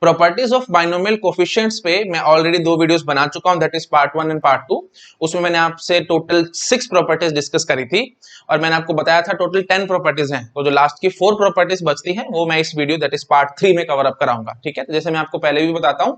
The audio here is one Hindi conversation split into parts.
प्रॉपर्टीज ऑफ बाइनोमियल कोफिशिएंट्स पे मैं ऑलरेडी 2 वीडियोस बना चुका हूं, that is part 1 and part 2। उसमें मैंने आपसे टोटल 6 प्रॉपर्टीज डिस्कस करी थी और मैंने आपको बताया था टोटल 10 प्रॉपर्टीज हैं, तो जो लास्ट की 4 प्रॉपर्टीज बचती हैं वो मैं इस वीडियो दैट इज पार्ट 3 में कवर अप कराऊंगा। ठीक है, तो जैसे मैं आपको पहले भी बताता हूं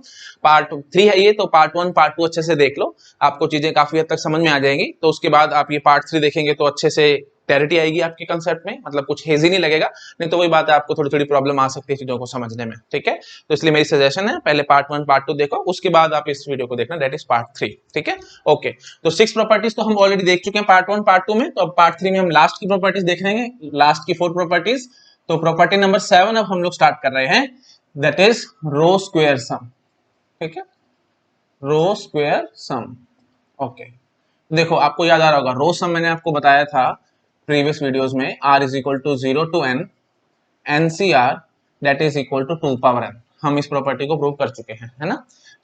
पार्ट 3 है ये, तो पार्ट 1 पार्ट 2 अच्छे से देख लो, आपको चीजें काफी हद तक समझ में आ जाएंगी। तो उसके बाद आप ये पार्ट 3 देखेंगे तो अच्छे से क्लैरिटी आएगी आपके कंसेप्ट में, मतलब कुछ हेजी नहीं लगेगा। नहीं तो वही बात है, आपको थोड़ी थोड़ी प्रॉब्लम आ सकती है चीजों को समझने में। ठीक है, तो इसलिए मेरी सजेशन है पहले पार्ट 1 पार्ट 2 देखो, उसके बाद आप इस वीडियो को देखना दैट इज पार्ट 3। ठीक है, ओके। तो 6 प्रॉपर्टीज तो हम ऑलरेडी देख चुके हैं पार्ट 1 पार्ट 2 में, तो अब पार्ट 3 में हम लास्ट की प्रॉपर्टीज देख रहे हैं, लास्ट की 4 प्रॉपर्टीज। तो प्रॉपर्टी नंबर 7 अब हम लोग स्टार्ट कर रहे हैं, दैट इज रो स्क्वायर सम। ठीक है, रो स्क्वायर सम। ओके, देखो आपको याद आ रहा होगा रो सम मैंने आपको बताया था प्रीवियस वीडियोस में, r is equal to 0 to n NCR that is equal to 2 power n। हम इस प्रॉपर्टी को प्रूव कर चुके हैं, है ना।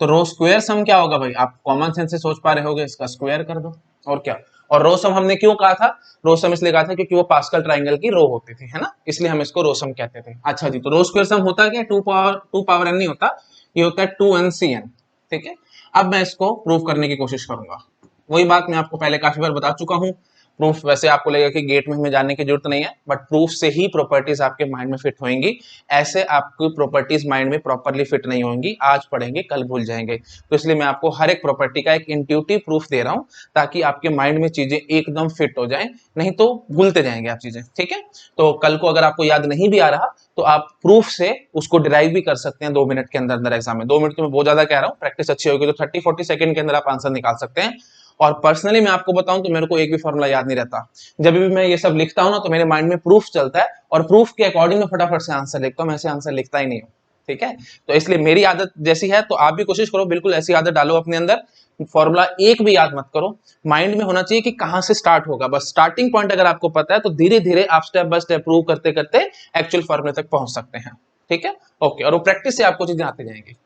तो रो स्क्वायर सम क्या होगा भाई, आप कॉमन सेंस से सोच पा रहे होगे, इसका स्क्वायर कर दो और क्या। और रो सम हमने क्यों कहा था, रो सम इसलिए कहा था क्योंकि वो पास्कल ट्राइंगल की रो होती थी, है ना, इसलिए हम इसको रो सम कहते थे। अच्छा जी, तो रो स्क्वायर सम होता क्या, 2 पावर n नहीं होता, ये होता है 2NCN। ठीक है, अब मैं इसको प्रूव करने की कोशिश करूंगा। वही बात मैं आपको पहले काफी बार बता चुका हूं, प्रूफ वैसे आपको लगेगा कि गेट में हमें जानने की जरूरत नहीं है, बट प्रूफ से ही प्रॉपर्टीज आपके माइंड में फिट होंगी। ऐसे आपकी प्रॉपर्टीज माइंड में प्रॉपर्ली फिट नहीं होंगी, आज पढ़ेंगे कल भूल जाएंगे। तो इसलिए मैं आपको हर एक प्रॉपर्टी का एक इंट्यूटिव प्रूफ दे रहा हूं, ताकि आपके माइंड में चीजें एकदम फिट हो जाएं, नहीं तो भूलते जाएंगे आप चीजें। ठीक है, तो कल को अगर आपको याद नहीं भी आ रहा तो आप प्रूफ से उसको डिराइव भी कर सकते हैं 2 मिनट के अंदर अंदर एग्जाम में। 2 मिनट तो मैं बहुत ज्यादा कह रहा हूँ, प्रैक्टिस अच्छी होगी तो 30-40 सेकंड के अंदर आप आंसर निकाल सकते हैं। और पर्सनली मैं आपको बताऊं तो मेरे को एक भी फॉर्मूला याद नहीं रहता, जब भी मैं ये सब लिखता हूं ना तो मेरे माइंड में प्रूफ चलता है और प्रूफ के अकॉर्डिंग मैं फटाफट से आंसर लिखता हूं, मैं ऐसे आंसर लिखता ही नहीं हूं। ठीक है, तो इसलिए मेरी आदत जैसी है तो आप भी कोशिश करो बिल्कुल ऐसी आदत डालो अपने अंदर। फॉर्मूला एक भी याद मत करो, माइंड में होना चाहिए कि कहां से स्टार्ट होगा, बस स्टार्टिंग पॉइंट अगर आपको पता है तो धीरे धीरे आप स्टेप बाय स्टेप प्रूव करते करते एक्चुअल फॉर्मूले तक पहुंच सकते हैं। ठीक है, ओके, और वो प्रैक्टिस से आपको चीजें आती जाएंगी।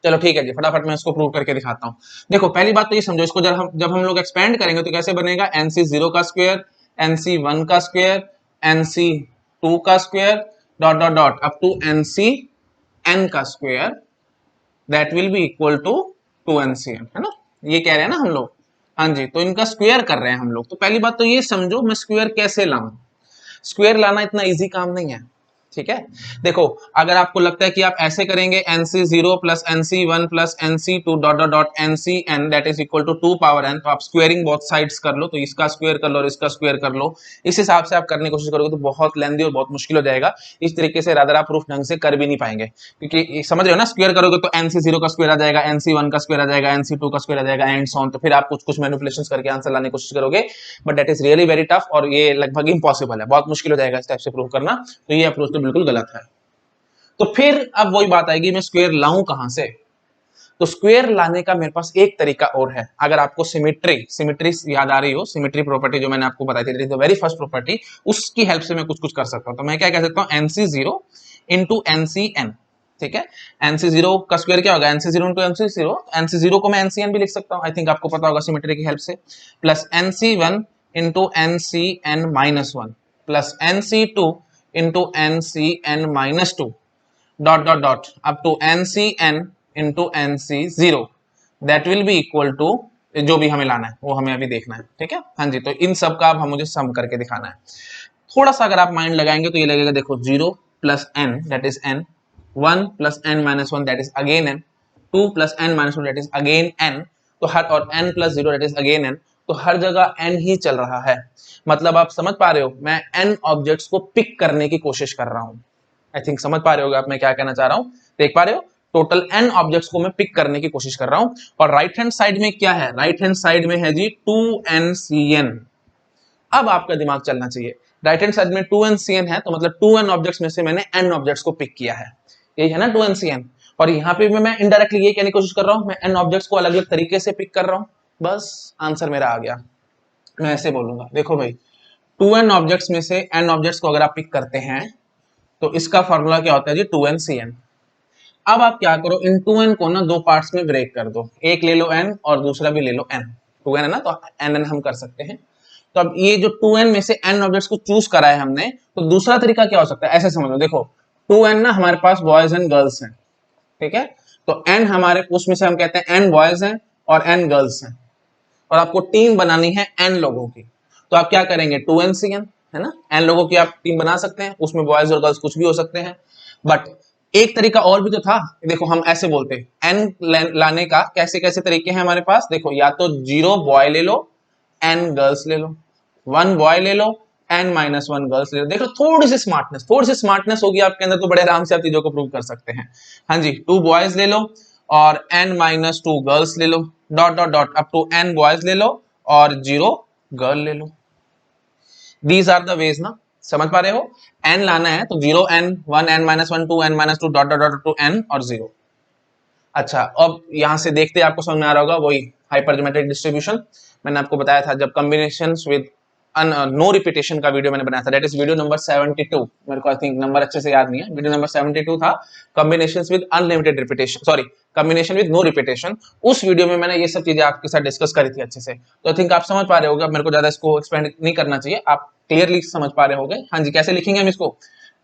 चलो ठीक है जी, फटाफट मैं इसको प्रूव करके दिखाता हूँ। देखो पहली बात तो ये समझो, इसको जब हम लोग एक्सपेंड करेंगे तो कैसे बनेगा, NC0 का स्क्वायर, NC1 का स्क्वायर, NC2 का square, dot dot dot up to NCN का square, that will be equal to 2NCN, है ना, ये कह रहे हैं ना हम लोग। हाँ जी, तो इनका स्क्वायर कर रहे हैं हम लोग। तो पहली बात तो ये समझो मैं स्क्वायर कैसे लाऊं, स्क्वायर लाना इतना इजी काम नहीं है। ठीक है, देखो अगर आपको लगता है कि आप ऐसे करेंगे NC0 plus NC1 plus NC2 dot dot dot NCN that is equal to 2 power n, तो आप स्क्वेयरिंग बोथ साइड्स कर लो, तो इसका स्क्वायर कर लो और इसका स्क्वायर कर लो। इस हिसाब से आप करने की कोशिश करोगे तो बहुत लेंदी और बहुत मुश्किल हो जाएगा। इस तरीके से रादर आप प्रूफ ढंग से कर भी नहीं पाएंगे, क्योंकि समझ रहे हो ना, स्क्वायर करोगे तो NC0 का स्क्वायर आ जाएगा, NC1 का स्क्वायर आ जाएगा, NC2 का स्क्वायर आ जाएगा एंड सो ऑन। तो फिर आप कुछ कुछ मैनिपुलेशंस करके आंसर लाने की कोशिश करोगे, but that is really very tough और ये लगभग इम्पॉसिबल है, बहुत मुश्किल हो जाएगा इस टाइप से प्रूव करना। तो ये अप्रोच तो बिल्कुल गलत है। तो फिर अब वही बात आएगी, मैं स्क्वायर लाऊं कहां से। तो स्क्वायर लाने का मेरे पास एक तरीका और है, अगर आपको सिमेट्री याद आ रही हो, सिमेट्री प्रॉपर्टी जो मैंने आपको बताई थी, द वेरी फर्स्ट प्रॉपर्टी, उसकी हेल्प से मैं कुछ कुछ कर सकता हूं। तो मैं क्या कह सकता हूं, NC0 इंटू NCN। ठीक है, NC0 का स्क्वायर क्या होगा, NC0 इंटू NC0, NC0 को मैं NCN भी लिख सकता हूं, आई थिंक आपको पता होगा सिमेट्री की हेल्प से, plus NC1 into NCN minus 1 plus NC2 into NCN minus 2 dot dot dot up to NCN into NC0 that will be equal to, जो भी हमें लाना है वो हमें अभी देखना है। ठीक है, हाँ जी, तो इन सब का अब हम मुझे सम करके दिखाना है। थोड़ा सा अगर आप माइंड लगाएंगे तो ये लगेगा, देखो 0 plus n that is n, 1 plus n minus 1 that is again n, 2 plus n minus 1 that is again n, तो हर, और n plus 0 that is again n, तो हर जगह n ही चल रहा है। मतलब आप समझ पा रहे हो, मैं n ऑब्जेक्ट्स को पिक करने की कोशिश कर रहा हूं। आई थिंक समझ पा रहे होगे आप मैं क्या कहना चाह रहा हूं, देख पा रहे हो, टोटल n ऑब्जेक्ट्स को मैं पिक करने की कोशिश कर रहा हूं। और राइट हैंड साइड में क्या है, राइट हैंड साइड में है जी 2NCN। अब आपका दिमाग चलना चाहिए, राइट हैंड साइड में 2NCN है तो मतलब 2n ऑब्जेक्ट्स में से मैंने n ऑब्जेक्ट्स को पिक किया है, यही है ना 2NCN। और यहाँ पे भी मैं इनडायरेक्टली ये कहने की कोशिश कर रहा हूं, मैं n ऑब्जेक्ट्स को अलग अलग तरीके से पिक कर रहा हूं, बस आंसर मेरा आ गया। मैं ऐसे बोलूंगा, देखो भाई 2n ऑब्जेक्ट्स में से n ऑब्जेक्ट्स को अगर आप पिक करते हैं तो इसका फॉर्मूला क्या होता है जी 2NCN। अब आप क्या करो, इन 2n को ना दो पार्ट्स में ब्रेक कर दो, एक ले लो n और दूसरा भी ले लो n, 2n है ना तो n हम कर सकते हैं। तो अब ये जो 2n में से n ऑब्जेक्ट्स को चूज करा है हमने, तो दूसरा तरीका क्या हो सकता है, ऐसे समझ लो, देखो 2n ना हमारे पास बॉयज एंड गर्ल्स हैं, ठीक है। तो n हमारे उसमें से हम कहते हैं n बॉयज हैं और n गर्ल्स हैं, और आपको टीम बनानी है n लोगों की। तो आप क्या करेंगे, 2NCN है ना, n लोगों की आप टीम बना सकते हैं, उसमें बॉयज और गर्ल्स कुछ भी हो सकते हैं। बट एक तरीका और भी तो था, देखो हम ऐसे बोलते हैं n लाने का कैसे कैसे तरीके हैं हमारे पास, देखो या तो 0 बॉय ले लो n गर्ल्स ले लो, 1 बॉय ले लो n-1 गर्ल्स ले लो। देखो थोड़ी सी स्मार्टनेस होगी आपके अंदर तो बड़े आराम से आप चीजों को प्रूव कर सकते हैं। हाँ जी, 2 बॉयज ले लो और n-2 गर्ल्स ले लो, dot dot dot up to n boys ले लो और 0 गर्ल ले लो। दीज आर द वेज ना, समझ पा रहे हो, n लाना है तो 0 n 1 n-1 2 n-2 dot dot dot to n और 0। अच्छा, अब यहां से देखते आपको समझ में आ रहा होगा वही हाइपरजोमेट्रिक डिस्ट्रीब्यूशन मैंने आपको बताया था जब कॉम्बिनेशंस विद नो रिपीटेशन का वीडियो मैंने बनाया था, दैट इज वीडियो नंबर 72। मेरे को आई थिंक नंबर अच्छे से याद नहीं है, वीडियो नंबर 72 था combinations with unlimited repetition, sorry combination with no repetition. उस वीडियो में मैंने ये सब चीजें आपके साथ डिस्कस करी थी अच्छे से, तो आई थिंक आप समझ पा रहे होगे, मेरे को ज्यादा इसको एक्सप्लेन नहीं करना चाहिए, आप क्लियरली समझ पा रहे होगे। हाँ जी, कैसे लिखेंगे हम इसको,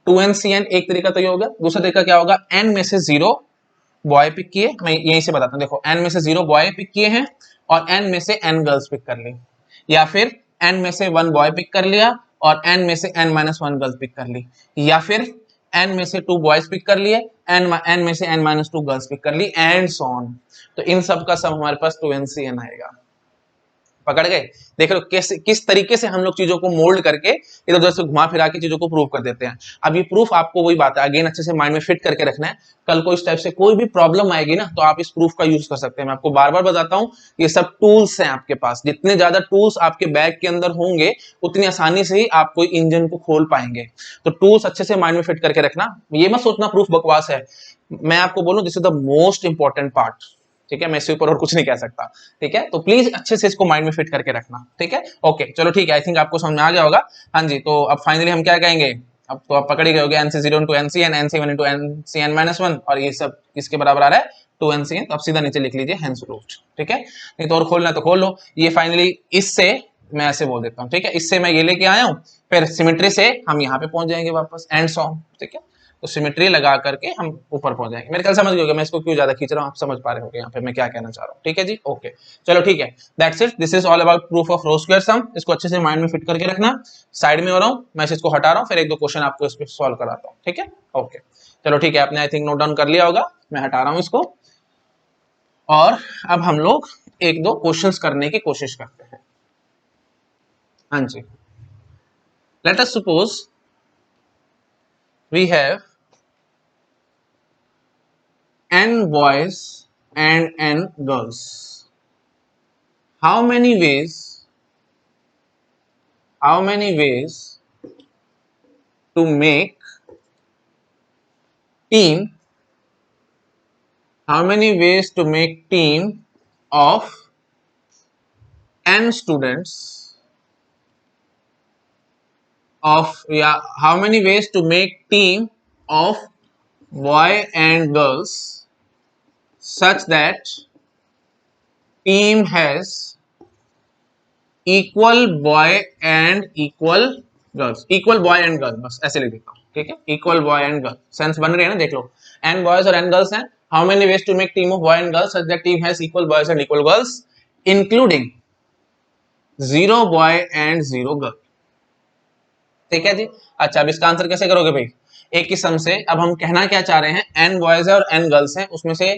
2NCN एक तरीका तो ये होगा, दूसरा तरीका क्या होगा, n में से 0 बॉय पिक किए, मैं यहीं से बताता हूँ, देखो n में से 0 बॉय पिक किए हैं और n में से n गर्ल्स पिक कर ली, या फिर n में से 1 बॉय पिक कर लिया और n में से n-1 गर्ल्स पिक कर ली, या फिर n में से 2 बॉयज पिक कर लिए, n में से n-2 गर्ल्स पिक कर ली, एंड सो ऑन। तो इन सब का सब हमारे पास 2NCN आएगा। पकड़ गए, देख लो कैसे किस तरीके से हम लोग चीजों को मोल्ड करके इधर उधर से घुमा फिरा के चीजों को प्रूव कर देते हैं। अब ये प्रूफ आपको वही बात है, अगेन अच्छे से माइंड में फिट करके रखना है, कल को इस टाइप से कोई भी प्रॉब्लम आएगी ना तो आप इस प्रूफ का यूज कर सकते हैं। मैं आपको बार बार बताता हूँ, ये सब टूल्स हैं आपके पास, जितने ज्यादा टूल्स आपके बैग के अंदर होंगे उतनी आसानी से ही आप कोई इंजन को खोल पाएंगे। तो टूल्स अच्छे से माइंड में फिट करके रखना, ये मत सोचना प्रूफ बकवास है, मैं आपको बोलूं this is the most important part, ठीक है, मैं इसके ऊपर और कुछ नहीं कह सकता, ठीक है। तो प्लीज अच्छे से इसको माइंड में फिट करके रखना, ठीक है, ओके चलो ठीक है, आई थिंक आपको समझ में आ गया होगा। हाँ जी, तो अब फाइनली हम क्या कहेंगे, अब तो आप पकड़ ही गए होगे, NC0 into NCN, NC1 into NCN-1 और ये सब किसके बराबर आ रहा है, 2NCN। तो अब सीधा नीचे लिख लीजिए हेंस प्रूव्ड, ठीक है, नहीं तो और खोलना तो खोल लो। ये फाइनली इससे मैं ऐसे बोल देता हूँ, ठीक है, इससे मैं ये लेके आया हूँ, फिर सिमेट्री से हम यहाँ पे पहुंच जाएंगे वापस, एंड सो ऑन, ठीक है। तो सिमेट्री लगा करके हम ऊपर पहुंच जाएंगे। मेरे ख्याल समझ गए, मैं इसको क्यों ज्यादा खींच रहा हूँ, आप समझ पा रहे होगे यहाँ पे मैं क्या कहना चाह रहा हूँ, ठीक है जी, ओके चलो ठीक है, that's it, this is all about proof of row square sum. इसको अच्छे से माइंड में फिट करके रखना। साइड में हो रहा हूँ मैं, इसको हटा रहा हूँ, फिर एक दो क्वेश्चन आपको इस पर सॉल्व कराता हूँ, ठीक है, ओके चलो ठीक है, आपने आई थिंक नोट डाउन कर लिया होगा, मैं हटा रहा हूँ इसको, और अब हम लोग एक दो क्वेश्चंस करने की कोशिश करते हैं। हाँ जी, let us suppose we have n boys and n girls. How many ways to make team, how many ways to make team of n students of, yeah, how many ways to make team of boy and girls such that team has equal boy and equal girls, equal boy and girl, बस ऐसे लिख देता हूँ, ठीक है, equal boy and girl, sense बन रही है ना, देख लो n boys और n girls हैं, how many ways to make team of boy and girls such that team has equal boys and equal girls including 0 boy and 0 girl, ठीक है जी। अच्छा, अब इसका आंसर कैसे करोगे भाई, एक ही सम से, अब हम कहना क्या चाह रहे हैं, n बॉयज है और n गर्ल्स हैं, उसमें से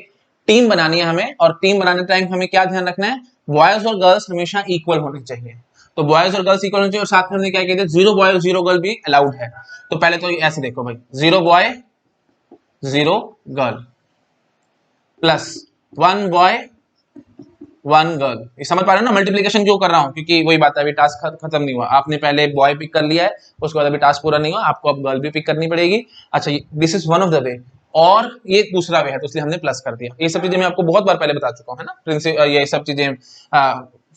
टीम बनानी है हमें, और टीम बनाने टाइम हमें क्या ध्यान रखना है, बॉयज और गर्ल्स हमेशा इक्वल होने चाहिए। तो बॉयज और गर्ल्स इक्वल होने चाहिए, और साथ में हमने क्या किया था, 0 बॉय और 0 गर्ल भी अलाउड है। तो पहले तो ऐसे देखो भाई, 0 boy 0 girl plus 1 boy 1 girl, ये समझ पा रहे हो ना, मल्टीप्लीकेशन क्यों कर रहा हूँ, क्योंकि वही बात है, अभी टास्क खत्म नहीं हुआ, आपने पहले बॉय पिक कर लिया है, उसके बाद अभी टास्क पूरा नहीं हुआ, आपको अब गर्ल भी पिक करनी पड़ेगी। अच्छा, this is one of the way, और ये दूसरा वे है, तो इसलिए हमने प्लस कर दिया। ये सब चीजें मैं आपको बहुत बार पहले बता चुका हूँ, है ना, प्रिंसिपल, ये सब चीजें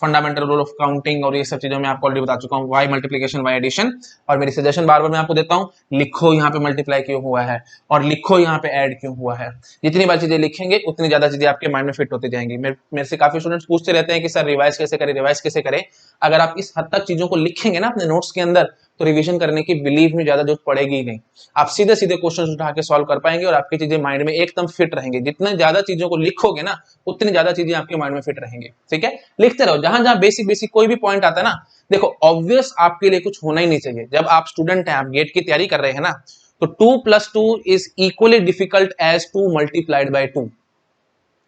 फंडामेंटल रूल ऑफ काउंटिंग और ये सब चीजों में आपको ऑलरेडी बता चुका हूँ, वाई मल्टीप्लीकेशन वाई एडिशन। और मेरी सजेशन बार बार मैं आपको देता हूँ, लिखो यहाँ पे मल्टीप्लाई क्यों हुआ है और लिखो यहाँ पे ऐड क्यों हुआ है। जितनी बार चीजें लिखेंगे उतनी ज्यादा चीजें आपके माइंड में फिट होती जाएंगी। मेरे से काफी स्टूडेंट्स पूछते रहते हैं कि सर रिवाइज कैसे करें, रिवाइज कैसे करें। अगर आप इस हद तक चीजों को लिखेंगे ना अपने नोट्स के अंदर, तो रिवीजन करने की बिलीव में ज्यादा जरूरत पड़ेगी ही नहीं। आप सीधे सीधे क्वेश्चन उठा के सॉल्व कर पाएंगे और आपकी चीजें माइंड में एकदम फिट रहेंगे। जितने ज्यादा चीजों को लिखोगे ना उतनी ज्यादा चीजें आपके माइंड में फिट रहेंगी। ठीक है, लिखते रहो, जहां जहां बेसिक बेसिक कोई भी पॉइंट आता है ना, देखो ऑब्वियस आपके लिए कुछ होना ही नहीं चाहिए। जब आप स्टूडेंट हैं, आप गेट की तैयारी कर रहे हैं ना, तो 2+2 is equally difficult as 2 multiplied by 2।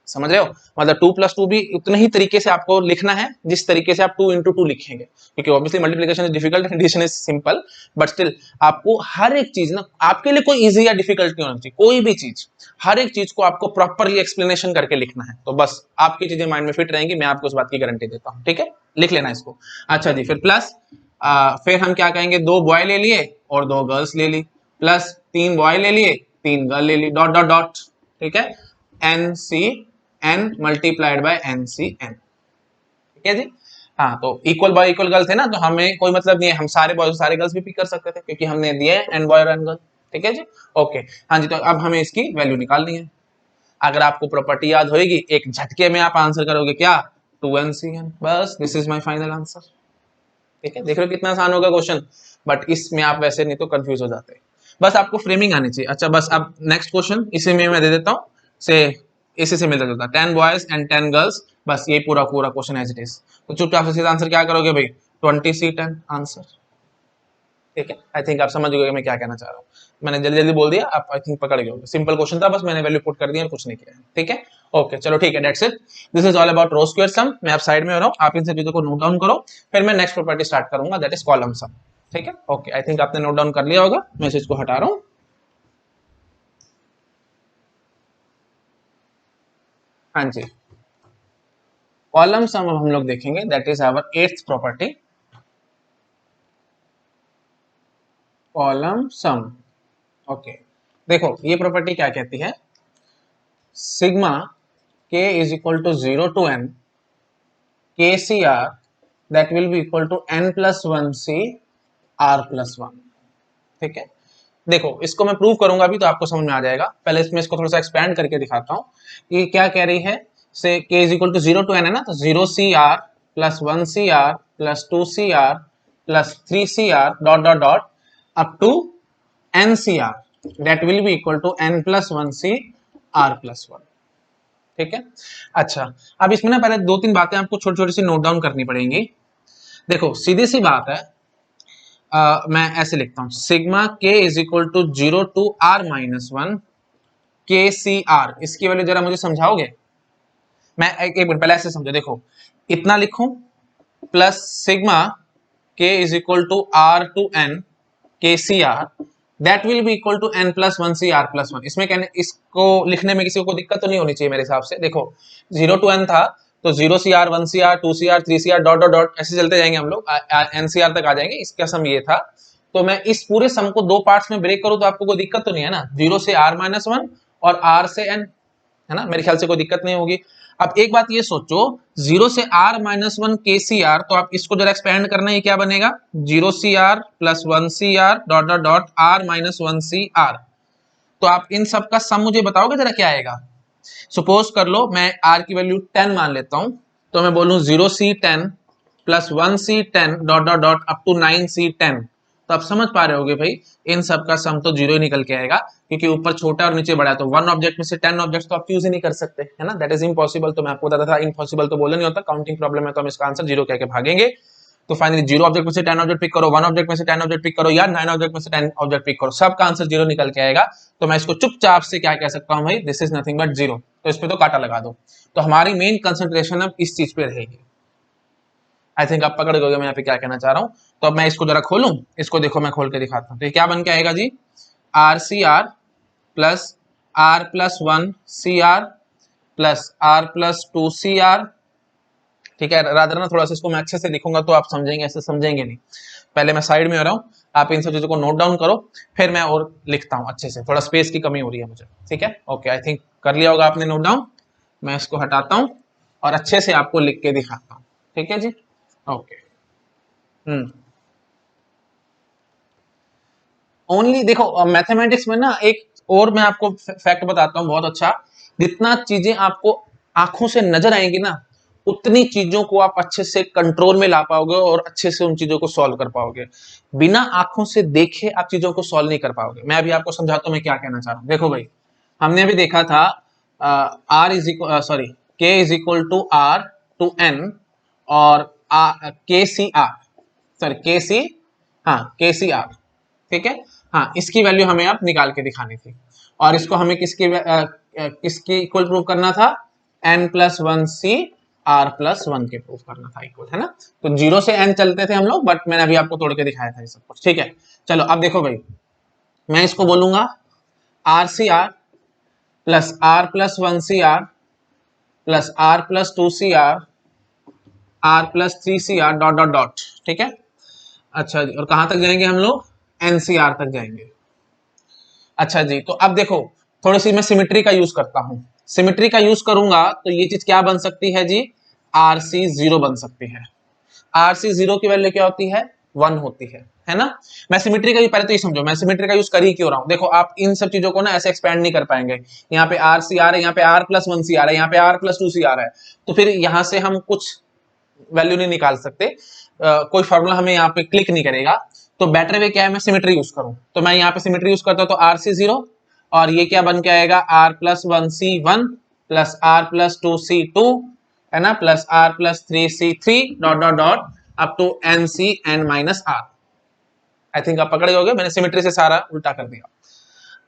समझ रहे हो? मतलब 2+2 भी उतने ही तरीके से आपको लिखना है जिस तरीके से आप 2 × 2 लिखेंगे, क्योंकि obviously multiplication is difficult, addition is simple, but still आपको हर एक चीज ना, आपके लिए कोई इजी या डिफिकल्ट नहीं होना चाहिए। कोई भी चीज, हर एक चीज को आपको प्रॉपरली एक्सप्लेनेशन करके लिखना है, तो बस आपकी चीजें माइंड में फिट रहेंगी। मैं आपको उस बात की गारंटी देता हूँ। ठीक है, लिख लेना इसको। अच्छा जी, फिर प्लस फिर हम क्या कहेंगे, 2 बॉय ले लिए और 2 गर्ल्स ले ली, प्लस 3 बॉय ले लिए 3 गर्ल ले ली, डॉट डॉट डॉट। ठीक है, NC N multiplied by NC N। ठीक है जी। हाँ, तो इक्वल बॉय इक्वल गर्ल थे ना, तो हमें कोई मतलब नहीं है, हम सारे बॉयज सारे गर्ल्स भी पिक कर सकते थे, क्योंकि हमने दिया है N बॉय और N गर्ल। ठीक है जी, ओके। हाँ जी, तो अब हमें इसकी वैल्यू निकालनी है। अगर आपको प्रॉपर्टी याद होगी, एक झटके में आप आंसर करोगे क्या, 2NCN। बस, this is my final answer. ठीक है, देख रहे हो कितना आसान होगा क्वेश्चन, बट इसमें आप वैसे नहीं तो कंफ्यूज हो जाते। बस आपको फ्रेमिंग आनी चाहिए। अच्छा, बस अब नेक्स्ट क्वेश्चन इसी में मैं दे देता हूँ से, इसी से मिलता जुलता, 10 बॉयज एंड 10 गर्ल्स, बस ये पूरा पूरा क्वेश्चन एज इट इज। तो चुपचाप से सीधा आंसर क्या करोगे भाई, 20C10 आंसर। ठीक है, आई थिंक आप समझ गए मैं क्या कहना चाह रहा हूँ। मैंने जल्दी जल्दी बोल दिया, आप आई थिंक पकड़ गए होंगे। सिंपल क्वेश्चन था, बस मैंने वैल्यू पुट कर दी और कुछ नहीं किया। ठीक है, ओके, चलो ठीक है, that's it. This is all about row square sum. मैं आप साइड में हो रहा हूँ, आप इन सब चीजों को नोट डाउन करो, फिर मैं नेक्स्ट प्रॉपर्टी स्टार्ट करूंगा, दैट इज कॉलम सम। ठीक है, ओके, आई थिंक आपने नोट डाउन कर लिया होगा, मैं इसको हटा रहा हूँ। हाँ जी, कॉलम सम अब हम लोग देखेंगे, that is our 8th property, column sum. Okay, देखो ये प्रॉपर्टी क्या कहती है, sigma k is equal to 0 to n KCR that will be equal to n+1C R+1। ठीक है, देखो इसको मैं प्रूव करूंगा अभी, तो आपको समझ में आ जाएगा। पहले इसमें इसको थोड़ा सा एक्सपैंड करके दिखाता हूँ कि क्या कह रही है। से k is equal to 0 to n है ना, तो 0CR + 1CR + 2CR + 3CR dot dot dot up to NCR that will be equal to n+1C R+1। ठीक है, अच्छा, अब इसमें ना पहले 2-3 बातें आपको छोटी छोटी सी नोट डाउन करनी पड़ेंगी। देखो सीधी सी बात है, मैं ऐसे लिखता हूं, sigma k is equal to 0 to R-1 KCR। इसकी वैल्यू जरा मुझे समझाओगे? मैं एक मिनट पहले ऐसे समझो, देखो इतना लिखूं plus sigma k is equal to R/n KCR that will be equal to n+1C R+1। इसमें कहने, इसको लिखने में किसी को दिक्कत तो नहीं होनी चाहिए मेरे हिसाब से। देखो 0 to n था, तो 0CR 1CR 2CR 3CR dot dot dot ऐसे चलते जाएंगे हम लोग, NCR तक आ जाएंगे। इसका सम ये था, तो मैं इस पूरे सम को 2 पार्ट्स में ब्रेक करूं तो आपको कोई दिक्कत तो नहीं है ना, 0 से R-1 और R से n, है ना, मेरे ख्याल से कोई दिक्कत नहीं होगी। अब एक बात ये सोचो, 0 से R-1 KCR, तो आप इसको जरा एक्सपेंड करना, ये क्या बनेगा, 0CR + 1CR dot dot dot R-1CR। तो आप इन सब का सम मुझे बताओगे जरा क्या आएगा। सपोज कर लो मैं R की वैल्यू 10 मान लेता हूं, तो मैं बोलूं 0C10 + 1C10 dot dot dot up to 9C10। तो आप समझ पा रहे होगे भाई, इन सब का सम तो 0 ही निकल के आएगा, क्योंकि ऊपर छोटा और नीचे बड़ा है, तो 1 ऑब्जेक्ट में से 10 ऑब्जेक्ट तो आप यूज ही नहीं कर सकते, है ना, दैट इज इम्पॉसिबल। तो मैं आपको बताता था इम्पॉसिबल तो बोलना नहीं होता, काउंटिंग प्रॉब्लम है तो हम इसका आंसर 0 कह के भागेंगे। तो फाइनली 0 ऑब्जेक्ट में से 10 ऑब्जेक्ट पिक करो, 1 ऑब्जेक्ट में से 10 ऑब्जेक्ट पिक करो, या 9 ऑब्जेक्ट में से 10 ऑब्जेक्ट पिक करो, सबका आंसर 0 निकल के आएगा। तो मैं इसको चुपचाप से क्या कह सकता हूं भाई, दिस इज नथिंग बट 0। तो इस पे तो काटा लगा दो। तो हमारी मेन कंसंट्रेशन अब इस चीज पे रहेगी। आई थिंक आप पकड़ गए मैं यहाँ पे क्या कहना चाह रहा हूँ। तो अब मैं इसको जरा खोलूं, इसको देखो मैं खोल के दिखाता हूँ, तो ये क्या बन के आएगा जी, RCR + R+1CR + R+2CR। ठीक है, रादर ना थोड़ा सा इसको मैं अच्छे से लिखूंगा तो आप समझेंगे, ऐसे समझेंगे नहीं। पहले मैं साइड में हो रहा हूँ, आप इन सब चीजों को नोट डाउन करो, फिर मैं और लिखता हूँ अच्छे से, थोड़ा स्पेस की कमी हो रही है मुझे। ठीक है, ओके, आई थिंक कर लिया होगा आपने नोट डाउन। मैं इसको हटाता हूँ और अच्छे से आपको लिख के दिखाता हूँ। ठीक है जी, ओके। ओनली देखो मैथमेटिक्स में ना एक और मैं आपको फैक्ट बताता हूँ बहुत अच्छा, जितना चीजें आपको आंखों से नजर आएंगी ना, उतनी चीजों को आप अच्छे से कंट्रोल में ला पाओगे और अच्छे से उन चीजों को सॉल्व कर पाओगे। बिना आंखों से देखे आप चीजों को सॉल्व नहीं कर पाओगे। मैं अभी आपको समझाता हूं मैं क्या कहना चाह रहा हूं। देखो भाई, हमने अभी देखा था R is equal sorry K is equal to R to N और के सी आर, सॉरी के सी, हाँ के सी आर, ठीक है। हाँ, इसकी वैल्यू हमें अब निकाल के दिखानी थी और इसको हमें किसकी इक्वल प्रूव करना था, n plus one C R plus one के प्रूव करना था इक्वल, है ना। तो 0 से n चलते थे हम लोग, बट मैंने अभी आपको तोड़ के दिखाया था ये सब कुछ, ठीक है। चलो अब देखो भाई, मैं इसको बोलूंगा R C R plus R plus one C R plus R plus two C R plus three C R dot dot dot, ठीक है। अच्छा जी, और कहां तक जाएंगे हम लोग, एनसीआर तक जाएंगे। अच्छा जी, तो अब देखो थोड़ी सी मैं सिमेट्री का यूज करता हूं। सिमेट्री का यूज करूंगा तो ये चीज क्या बन सकती है जी, आरसी जीरो बन सकती है। आरसी जीरो की वैल्यू क्या होती है, 1 होती है ना। मैं सिमेट्री का, पहले तो ये समझो मैं सिमेट्री का यूज कर ही क्यों रहा हूं। देखो आप इन सब चीजों को ना ऐसे एक्सपेंड नहीं कर पाएंगे। यहाँ पे आर सी आर है, यहाँ पे R plus one C R है, यहाँ पे R plus two C R है, तो फिर यहाँ से हम कुछ वैल्यू नहीं निकाल सकते। कोई फॉर्मूला हमें यहाँ पे क्लिक नहीं करेगा। तो बेटर वे क्या है, मैं सिमेट्री यूज करूं। तो मैं यहाँ पे सिमेट्री यूज करता हूं, तो आर सी जीरो और ये क्या बन के आएगा, R plus one C one plus R plus two C two, है ना, plus R plus three C three dot dot dot up to N C N minus R. I think आप पकड़े होगे, मैंने सिमेट्री से सारा उल्टा कर दिया।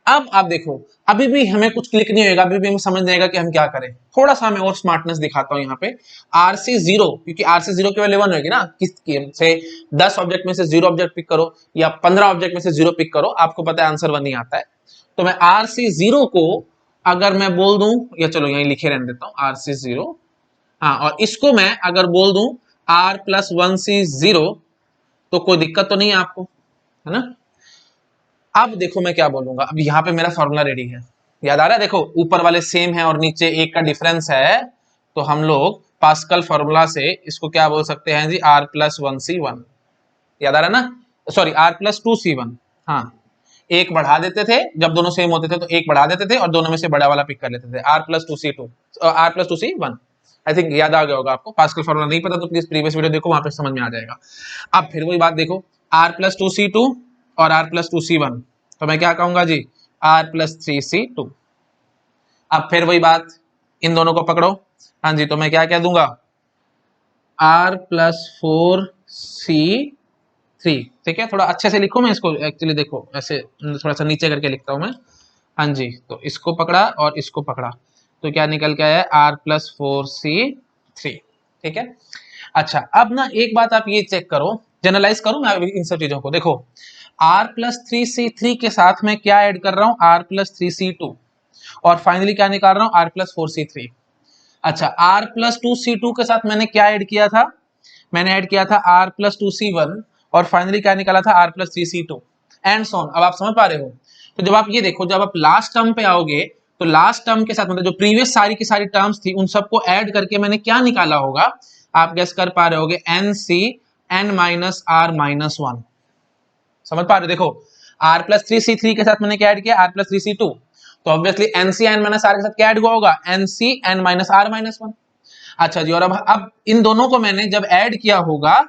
अब आप देखो, अभी भी हमें कुछ क्लिक नहीं होगा, अभी भी हमें समझ नहीं आएगा कि हम क्या करें। थोड़ा सा मैं और स्मार्टनेस दिखाता हूं यहाँ पे। आरसी जीरो, क्योंकि आरसी जीरो की वैल्यू 1 होगी ना, से 10 ऑब्जेक्ट में से 0 ऑब्जेक्ट पिक करो या 15 ऑब्जेक्ट में से 0 पिक करो, आपको पता है आंसर 1 ही आता है। तो मैं आरसी जीरो को अगर मैं बोल दूं, या चलो यहीं लिखे रहने देता हूं आरसी जीरो, हाँ, और इसको मैं अगर बोल दूं R plus one C zero, तो कोई दिक्कत तो नहीं है आपको, है ना। अब देखो मैं क्या बोलूंगा, अब यहाँ पे मेरा फॉर्मूला रेडी है, याद आ रहा है, देखो ऊपर वाले सेम है और नीचे एक का डिफरेंस है, तो हम लोग पास्कल फॉर्मूला से इसको क्या बोल सकते हैं जी, R plus one C one, याद आ रहा है ना, sorry R plus two C one. हाँ, एक बढ़ा देते थे जब दोनों सेम होते थे, तो एक बढ़ा देते थे और दोनों में से बड़ा वाला पिक कर लेते थे, R plus two C two, R plus two C one. I think याद आ गया होगा आपको। पास्कल फॉर्मूला नहीं पता तो प्लीज प्रीवियस वीडियो देखो, वहां पे समझ में आ जाएगा। अब फिर वही बात देखो, are plus two C two और R plus two C one, तो मैं क्या कहूंगा जी, आर प्लस थ्री सी टू। अब फिर वही बात, इन दोनों को पकड़ो, हाँ जी, तो मैं क्या कह दूंगा, R plus four C three, ठीक है। थोड़ा अच्छे से लिखो, मैं इसको एक्चुअली देखो ऐसे थोड़ा सा नीचे करके लिखता हूं मैं, हाँ जी। तो इसको पकड़ा और इसको पकड़ा, तो क्या निकल के आया, R plus four C three, ठीक है। अच्छा, अब ना एक बात आप ये चेक करो, जनरलाइज करो मैं इन सब चीजों को, देखो are plus three C three के साथ मैं क्या ऐड कर रहा हूं, आर प्लस थ्री सी टू, और फाइनली क्या निकाल रहा हूं, R plus four C three. अच्छा, R plus two C two के साथ मैंने क्या ऐड किया था, मैंने ऐड किया था R plus two C one, और फाइनली क्या निकाला था, R plus three C two, and so on. अब आप समझ पा रहे हो। तो जब आप ये देखो, जब आप लास्ट टर्म पे आओगे, तो लास्ट टर्म के साथ मतलब जो प्रीवियस सारी की सारी टर्म्स थी, उन सबको ऐड करके मैंने क्या निकाला होगा, आप गेस कर पा रहे होगे, n C N minus r minus one. समझ पा रहे हो, देखो are plus three C three के साथ मैंने क्या ऐड किया, आर प्लस थ्री सी टू, तो obviously n C N minus r के साथ क्या ऐड हुआ होगा, n C N minus r minus one. अच्छा जी, और अब इन दोनों को मैंने जब ऐड किया होगा,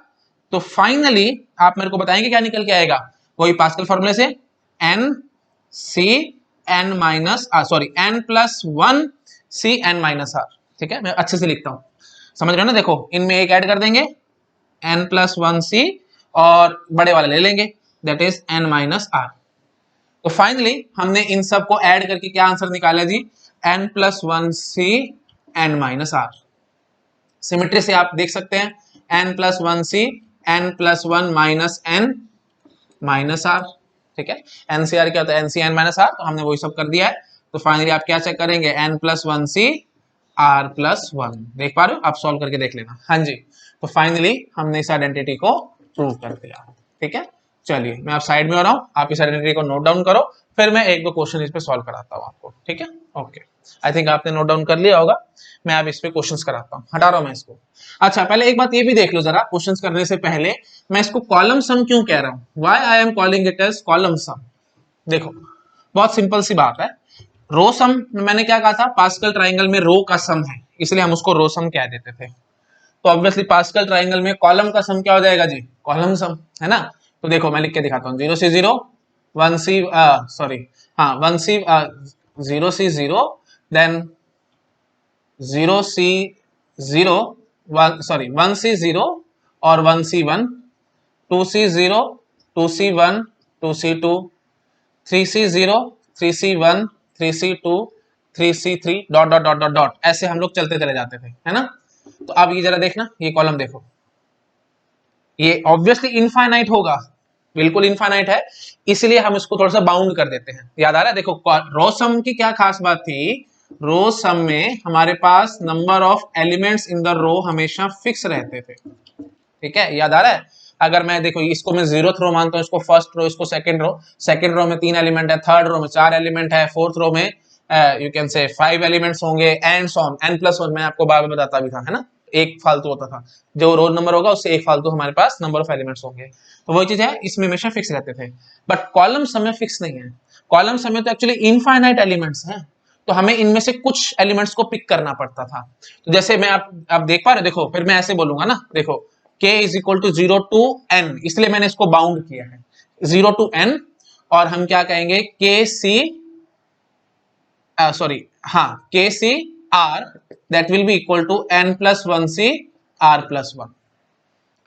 तो फाइनली आप मेरे को बताएंगे क्या निकल के आएगा, वही पास्कल फॉर्मूले से, N C N minus sorry N plus one C N minus are, ठीक है। मैं अच्छे से लिखता हूं, समझ रहे हो ना, देखो इनमें एक ऐड कर देंगे, एन प्लस वन सी, और बड़े वाले ले लेंगे, that is n minus r. तो फाइनली हमने इन सब को ऐड करके क्या आंसर निकाला जी, n plus one C N minus r. Symmetry से आप देख सकते हैं, n plus one C n plus one minus n minus are, ठीक है। एनसीआर क्या होता है, एनसी एन माइनस आर, तो हमने वही सब कर दिया है। तो फाइनली आप क्या चेक करेंगे, N plus one C R plus one, देख पा रहे हो, आप सॉल्व करके देख लेना, हाँ जी। तो फाइनली हमने इस आइडेंटिटी को प्रूव कर दिया, ठीक है। चलिए मैं आप साइड में हो रहा हूँ, आप इस आइडेंटिटी को नोट डाउन करो, फिर मैं एक दो क्वेश्चन इस पे सॉल्व कराता हूँ आपको, ठीक है। ओके, आई थिंक आपने नोट डाउन कर लिया होगा, मैं अब इस पे क्वेश्चंस कराता हूँ, हटा रहा हूँ मैं इसको। अच्छा, पहले एक बात ये भी देख लो जरा, क्वेश्चंस करने से पहले मैं इसको कॉलम सम क्यों कह रहा हूँ, why I am calling it as column sum. देखो बहुत सिंपल सी बात है, रो सम मैंने क्या कहा था, पास्कल ट्राइंगल में रो का सम है, इसलिए हम उसको रो सम कह देते थे। तो ऑब्वियसली पास्कल ट्राइंगल में कॉलम का सम क्या हो जाएगा जी, कॉलम सम, है ना। तो देखो मैं लिख के दिखाता हूँ, 0 1 सी सॉरी, हाँ 1 सी 0 सी 0, देन 0 सी 0 1 सॉरी 1 सी 0 और 1 सी 1, 2 सी 0 2 सी 1 2 सी 2, 3 सी 0 3 सी 1 3 सी 2 3 सी 3 dot dot dot dot dot, ऐसे हम लोग चलते चले जाते थे, है ना। तो अब ये जरा देखना, ये कॉलम देखो, ये ऑब्वियसली इनफाइनाइट होगा, बिल्कुल इनफाइनाइट है, इसलिए हम इसको थोड़ा सा बाउंड कर देते हैं। याद आ रहा है, देखो रो सम की क्या खास बात थी, रो सम में हमारे पास number of elements in the row हमेशा फिक्स रहते थे, ठीक है, याद आ रहा है। अगर मैं देखो इसको मैं 0th रो मानता हूँ, इसको फर्स्ट रो, इसको सेकंड रो में 3 एलिमेंट है, थर्ड रो में 4 एलिमेंट है, फोर्थ रो में यू कैन से 5 एलिमेंट्स होंगे, एंड सो ऑन, n+1 मैं आपको बाद में बताता भी था, है ना, एक फालतू होता था, जो रोल नंबर होगा उससे एक फालतू हमारे पास नंबर ऑफ एलिमेंट्स होंगे, तो वही चीज है, इसमें हमेशा फिक्स रहते थे। बट कॉलम सम में फिक्स नहीं है, कॉलम सम में तो एक्चुअली इनफाइनाइट एलिमेंट्स हैं, तो हमें इनमें से कुछ एलिमेंट्स को पिक करना पड़ता था। तो जैसे मैं आप देख पा रहे हो, देखो फिर मैं ऐसे बोलूंगा ना, देखो k is equal to 0 to n, इसलिए मैंने इसको बाउंड किया है 0 टू n, और हम क्या कहेंगे k सी सॉरी हाँ k C r that will be equal to n+1 C r+1,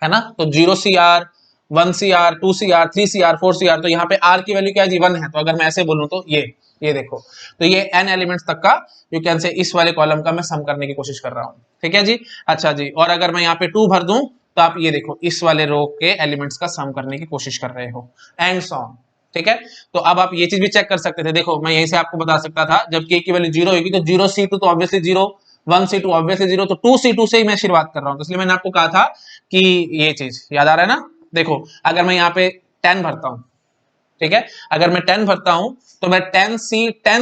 है ना। तो 0 CR 1 CR 2 CR 3 CR 4 CR, तो यहाँ पे r की वैल्यू क्या है जी 1 है, तो अगर मैं ऐसे बोलूं तो ये देखो, तो ये n एलिमेंट्स तक का यू कैन से इस वाले कॉलम का मैं सम करने की कोशिश कर रहा हूँ, ठीक है जी। अच्छा जी, और अगर मैं यहाँ पे 2 भर दूं तो आप ये देखो इस वाले रो के एलिमेंट्स का सम करने की कोशिश कर रहे हो, एंड सो ऑन, ठीक है। तो अब आप ये चीज भी चेक कर सकते थे, देखो मैं यहीं से आपको बता सकता था, जब k की वैल्यू 0 होगी तो 0 C2 तो ऑब्वियसली 0, 1 C2 ऑब्वियसली 0, तो 2 C2 से ही मैं शुरुआत कर रहा हूँ, तो इसलिए मैंने आपको कहा था कि ये चीज याद आ रहा है ना। देखो अगर मैं यहाँ पे 10 भरता हूँ, ठीक है, अगर मैं 10 भरता हूं तो मैं 10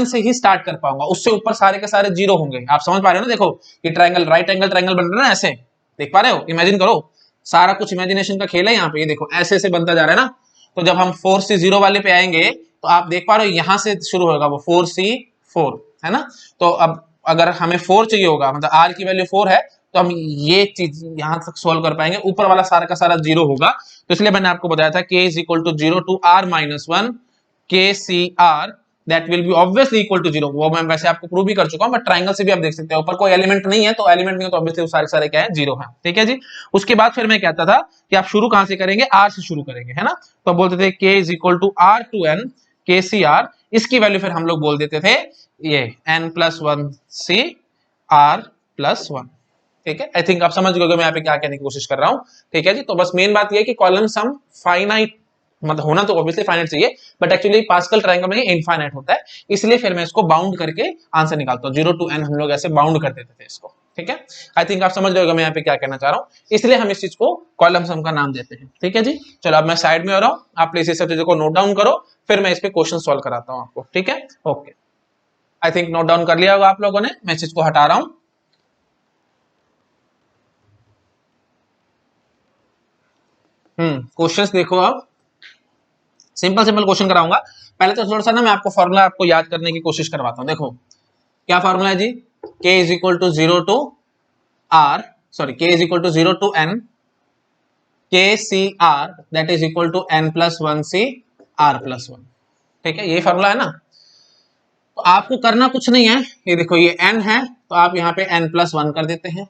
से ही स्टार्ट कर पाऊंगा, उससे ऊपर सारे के सारे जीरो होंगे, आप समझ पा रहे हो ना। देखो ये ट्रायंगल, राइट एंगल ट्रायंगल बन रहा है ना, ऐसे देख पा रहे हो, इमेजिन करो, सारा कुछ इमेजिनेशन का खेल है यहाँ पे, ये देखो ऐसे ऐसे बनता जा रहा है ना। तो जब हम 4 से 0 वाले पे आएंगे तो आप देख पा रहे हो यहां से शुरू होगा वो 4C4, है ना। तो अब अगर हमें 4 चाहिए होगा, मतलब r की वैल्यू 4 है, तो हम ये चीज यहां तक सोल्व कर पाएंगे, ऊपर वाला सारा का सारा जीरो होगा, तो इसलिए मैंने आपको बताया था k is equal to 0 to r-1 KCR that will be obviously equal to 0, वो मैं वैसे आपको प्रूव भी कर चुका हूं, बट ट्रायंगल से भी आप देख सकते हैं, ऊपर कोई एलिमेंट नहीं है, तो एलिमेंट नहीं है तो ऑब्वियसली सारे सारे क्या है, 0 है, ठीक है जी। उसके बाद फिर मैं कहता था कि आप शुरू कहां से करेंगे, r से शुरू करेंगे, है ना। तो बोलते थे k is equal to r2n KCR, इसकी वैल्यू फिर हम लोग बोल देते थे ये n+1 CR+1, ठीक है। आई थिंक आप समझ गए मैं यहाँ पे क्या कहने की कोशिश कर रहा हूँ, ठीक है जी। तो बस मेन बात ये है कि कॉलम सम फाइनाइट, मतलब होना तो ऑब्वियसली फाइनाइट चाहिए, बट एक्चुअली पास्कल ट्रायंगल में इनफाइनाइट होता है, इसलिए फिर मैं इसको बाउंड करके आंसर निकालता हूँ, 0 टू n हम लोग ऐसे बाउंड कर देते थे इसको, ठीक है। आई थिंक आप समझ गए मैं यहाँ पे क्या कहना चाह रहा हूँ, इसलिए हम इस चीज को कॉलम सम का नाम देते हैं, ठीक है जी। चलो अब मैं साइड में हो रहा हूँ, आप प्लीज इस सब चीजों को नोट डाउन करो, फिर मैं इस पे क्वेश्चन सॉल्व कराता हूँ आपको, ठीक है। Okay, I think note down कर लिया होगा आप लोगों ने, मैं इस चीज को हटा रहा हूँ। क्वेश्चंस देखो, आप सिंपल सिंपल क्वेश्चन कराऊंगा। पहले तो थोड़ा सा ना मैं आपको फॉर्मूला आपको याद करने की कोशिश करवाता हूँ। देखो क्या फॉर्मूला है जी, k is equal to 0 to r sorry k is equal to 0 to n KCR that is equal to n+1 CR+1, ठीक है, ये फॉर्मूला है ना। तो आपको करना कुछ नहीं है, ये देखो ये n है तो आप यहाँ पे n+1 कर देते हैं,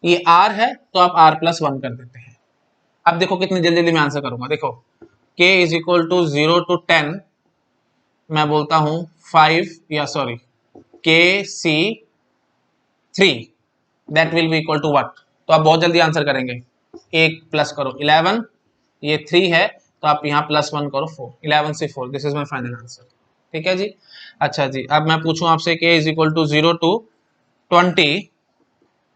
ये r है तो आप r+1 कर देते हैं। अब देखो कितनी जल्दी जल्दी मैं आंसर करूंगा, देखो k is equal to 0 to 10, मैं बोलता हूं 5 या sorry KC3 that will be equal to what, तो आप बहुत जल्दी आंसर करेंगे, एक प्लस करो 11, ये 3 है तो आप यहाँ +1 करो 4, 11 से 4, this is my final answer, ठीक है जी। अच्छा जी, अब मैं पूछूं आपसे k is equal to 0 to 20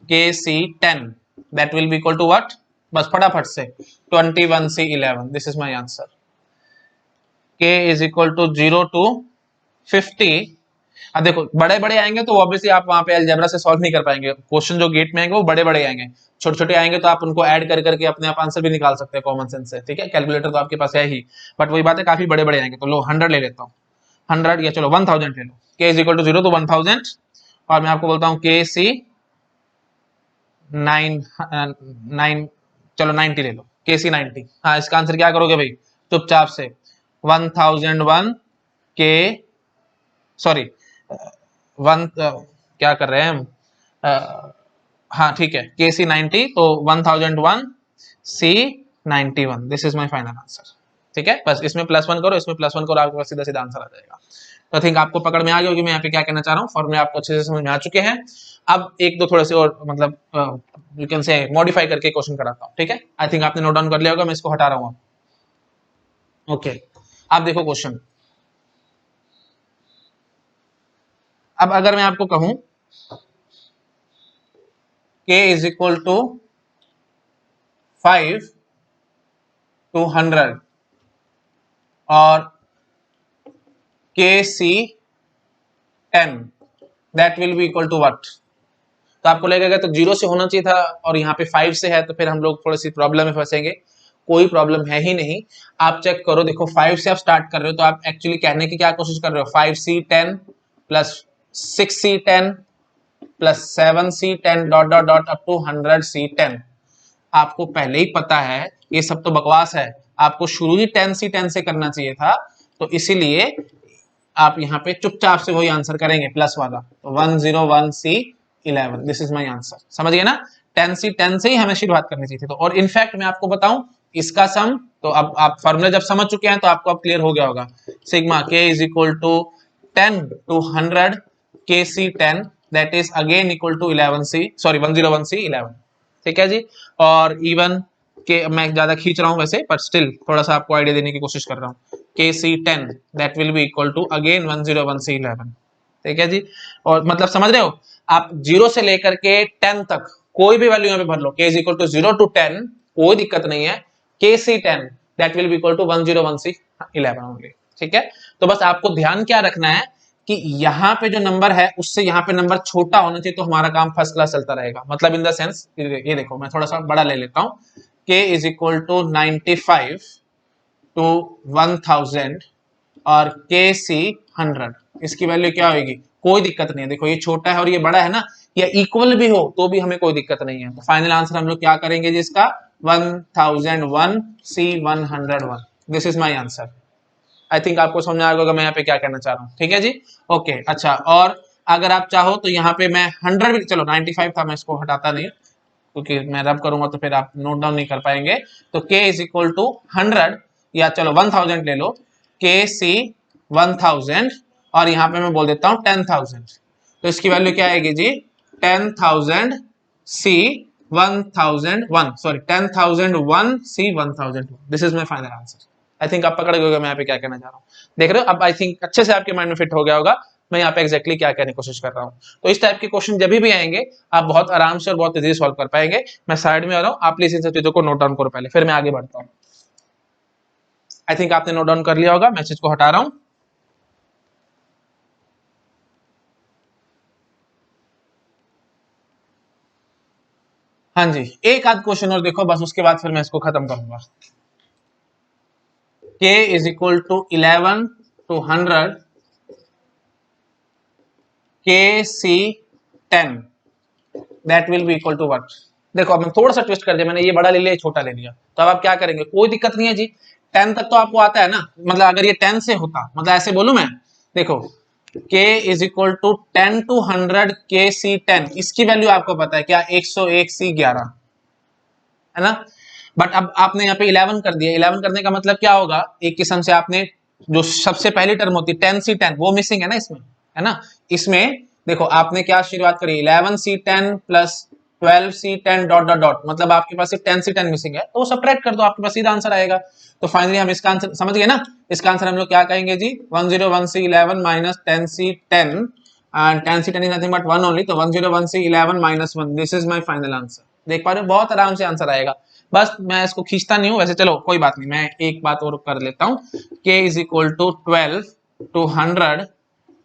KC10 that will be equal to what, बस फटाफट से 21 से 11, this is my answer. k is equal to 0 to 50, अब देखो बड़े बड़े आएंगे तो ऑब्वियसली आप वहां पे अलजेब्रा से सॉल्व नहीं कर पाएंगे, क्वेश्चन जो गेट में आएंगे वो बड़े बड़े आएंगे, छोटे छोटे आएंगे तो आप उनको ऐड कर करके अपने आप आंसर भी निकाल सकते हैं कॉमन सेंस से, ठीक है, कैलकुलेटर तो आपके पास है ही, बट वही बात है काफी बड़े बड़े आएंगे, तो लो 100 ले लेता हूँ, 100 या चलो 1000 ले लो, k is equal to 0 to 1000, और मैं आपको बोलता हूँ KC 9 9 चलो 90 ले लो, KC 90। हाँ, इसका आंसर क्या करोगे भाई, चुपचाप से 1001 के, सॉरी वन, क्या कर रहे हैं हम, हाँ ठीक है, KC 90 तो 1001 C91, this is my final answer. ठीक है, बस इसमें +1 करो, इसमें +1 करो, आपके पास सीधा सीधा आंसर आ जाएगा। तो आई थिंक आपको पकड़ में आ गई होगी मैं यहाँ पे क्या कहना चाह रहा हूँ, फॉर्मूले आपको अच्छे से समझ में आ चुके हैं। अब एक दो थोड़े से और मतलब यू कैन से मॉडिफाई करके क्वेश्चन कराता हूँ। ठीक है, आई थिंक आपने नोट डाउन कर लिया होगा, मैं इसको हटा रहा हूँ। ओके, आप देखो क्वेश्चन। अब अगर मैं आपको कहूं k is equal to 5 to 100 और KC 10, that will be equal to what. तो आपको लगेगा तो 0 से होना चाहिए था और यहाँ पे 5 से है, तो फिर हम लोग थोड़ी सी प्रॉब्लम में फंसेंगे। कोई प्रॉब्लम है ही नहीं, आप चेक करो, देखो 5 से आप स्टार्ट कर रहे हो, तो आप एक्चुअली कहने की क्या कोशिश कर रहे हो, 5C10 plus 6C10 plus 7C10 dot dot dot up to 100C10। आपको पहले ही पता है ये सब तो बकवास है, आपको शुरू ही 10C10 से करना चाहिए था, तो इसीलिए आप यहाँ पे चुपचाप से वही आंसर करेंगे प्लस वाला, तो 101C11, this is my answer. समझ गए ना, 10C10 से ही हमें शुरुआत करनी चाहिए थी। तो और इनफैक्ट मैं आपको बताऊं इसका सम, तो अब आप फॉर्मूला जब समझ चुके हैं तो आपको अब क्लियर हो गया होगा, sigma k is equal to 10 to 100 KC10 that is again equal to 11C, sorry 101C11। ठीक है जी, और इवन के मैं ज्यादा खींच रहा हूं वैसे, पर स्टिल थोड़ा सा आपको आइडिया देने की कोशिश कर रहा हूं, KC10 that will be equal to again 101C11। ठीक है जी, और मतलब समझ रहे हो, आप 0 से लेकर के 10 तक कोई भी वैल्यू यहाँ पे भर लो, k is equal to 0 to 10, कोई दिक्कत नहीं है, KC10 that will be equal to 101C11 only. ठीक है, तो बस आपको ध्यान क्या रखना है कि यहाँ पे जो नंबर है उससे यहाँ पे नंबर छोटा होना चाहिए, तो हमारा काम फर्स्ट क्लास चलता रहेगा। मतलब इन द सेंस, ये देखो मैं थोड़ा सा बड़ा ले लेता हूँ, k is equal to 95 to 1000 और KC 100, इसकी वैल्यू क्या होगी, कोई दिक्कत नहीं है। देखो ये छोटा है और ये बड़ा है ना, या इक्वल भी हो तो भी हमें कोई दिक्कत नहीं है। तो फाइनल आंसर हम लोग क्या करेंगे जी इसका, 1001 C101, this is my answer. I think आपको समझ आ गया मैं यहाँ पे क्या कहना चाह रहा हूँ। ठीक है जी, ओके अच्छा, और अगर आप चाहो तो यहाँ पे मैं 100 भी, चलो 95 था, मैं इसको हटाता नहीं क्योंकि मैं रब करूंगा तो फिर आप नोट डाउन नहीं कर पाएंगे। तो k इज इक्वल टू 100 या चलो 1000 ले लो, KC 1000 और यहाँ पे मैं बोल देता हूँ 10,000, तो इसकी वैल्यू क्या आएगी जी, 10,000 C1001, sorry 10,001 C1001, this is my final answer. I think आप पकड़ गए मैं यहाँ पे क्या कहना चाह रहा हूँ, देख रहे हो अब, आई थिंक अच्छे से आपके माइंड में फिट हो गया होगा मैं यहाँ पे एग्जैक्टली क्या कहने की कोशिश कर रहा हूँ। तो इस टाइप के क्वेश्चन जब भी आएंगे आप बहुत आराम से और बहुत तेजी से सॉल्व कर पाएंगे। मैं साइड में आ रहा हूँ, आप प्लीज इन सब चीजों को नोट डाउन करो पहले, फिर मैं आगे बढ़ता हूँ। आई थिंक आपने नोट डाउन कर लिया होगा, मैं चीज को हटा रहा हूँ। हाँ जी, एक आध क्वेश्चन और देखो बस, उसके बाद फिर मैं इसको खत्म करूंगा। k is equal to 11 to 100 KC10 that will be equal to what. देखो अब मैं थोड़ा सा ट्विस्ट कर दिया, मैंने ये बड़ा ले लिया, छोटा ले लिया, तो अब आप क्या करेंगे, कोई दिक्कत नहीं है जी, 10 तक तो आपको आता है ना, मतलब अगर ये 10 से होता, मतलब ऐसे बोलूं मैं, देखो k is equal to 10 to 100 KC10, इसकी वैल्यू आपको पता है क्या, 101 C11 है ना। बट अब आपने यहाँ पे 11 कर दिया, 11 करने का मतलब क्या होगा, एक किस्म से आपने जो सबसे पहली टर्म होती है 10C10 वो मिसिंग है ना इसमें, है ना। इसमें देखो आपने क्या शुरुआत करी, 11C10 plus 12C10 dot dot dot, मतलब आपके पास 10C10 मिसिंग है, तो वो सब्ट्रैक्ट कर दो, आपके पास सीधा आंसर आएगा। तो फाइनली हम इसका आंसर समझ गए ना, इसका आंसर हम लोग क्या कहेंगे जी, 101C11 minus 10C10 and 10C10 is nothing but 1 only, तो 101C11 minus 1, this is my final answer. देख पा रहे हो, बहुत आराम से आंसर आएगा। बस मैं इसको खींचता नहीं हूँ वैसे, चलो कोई बात नहीं, मैं एक बात और कर लेता हूँ, k is equal to 12 to 100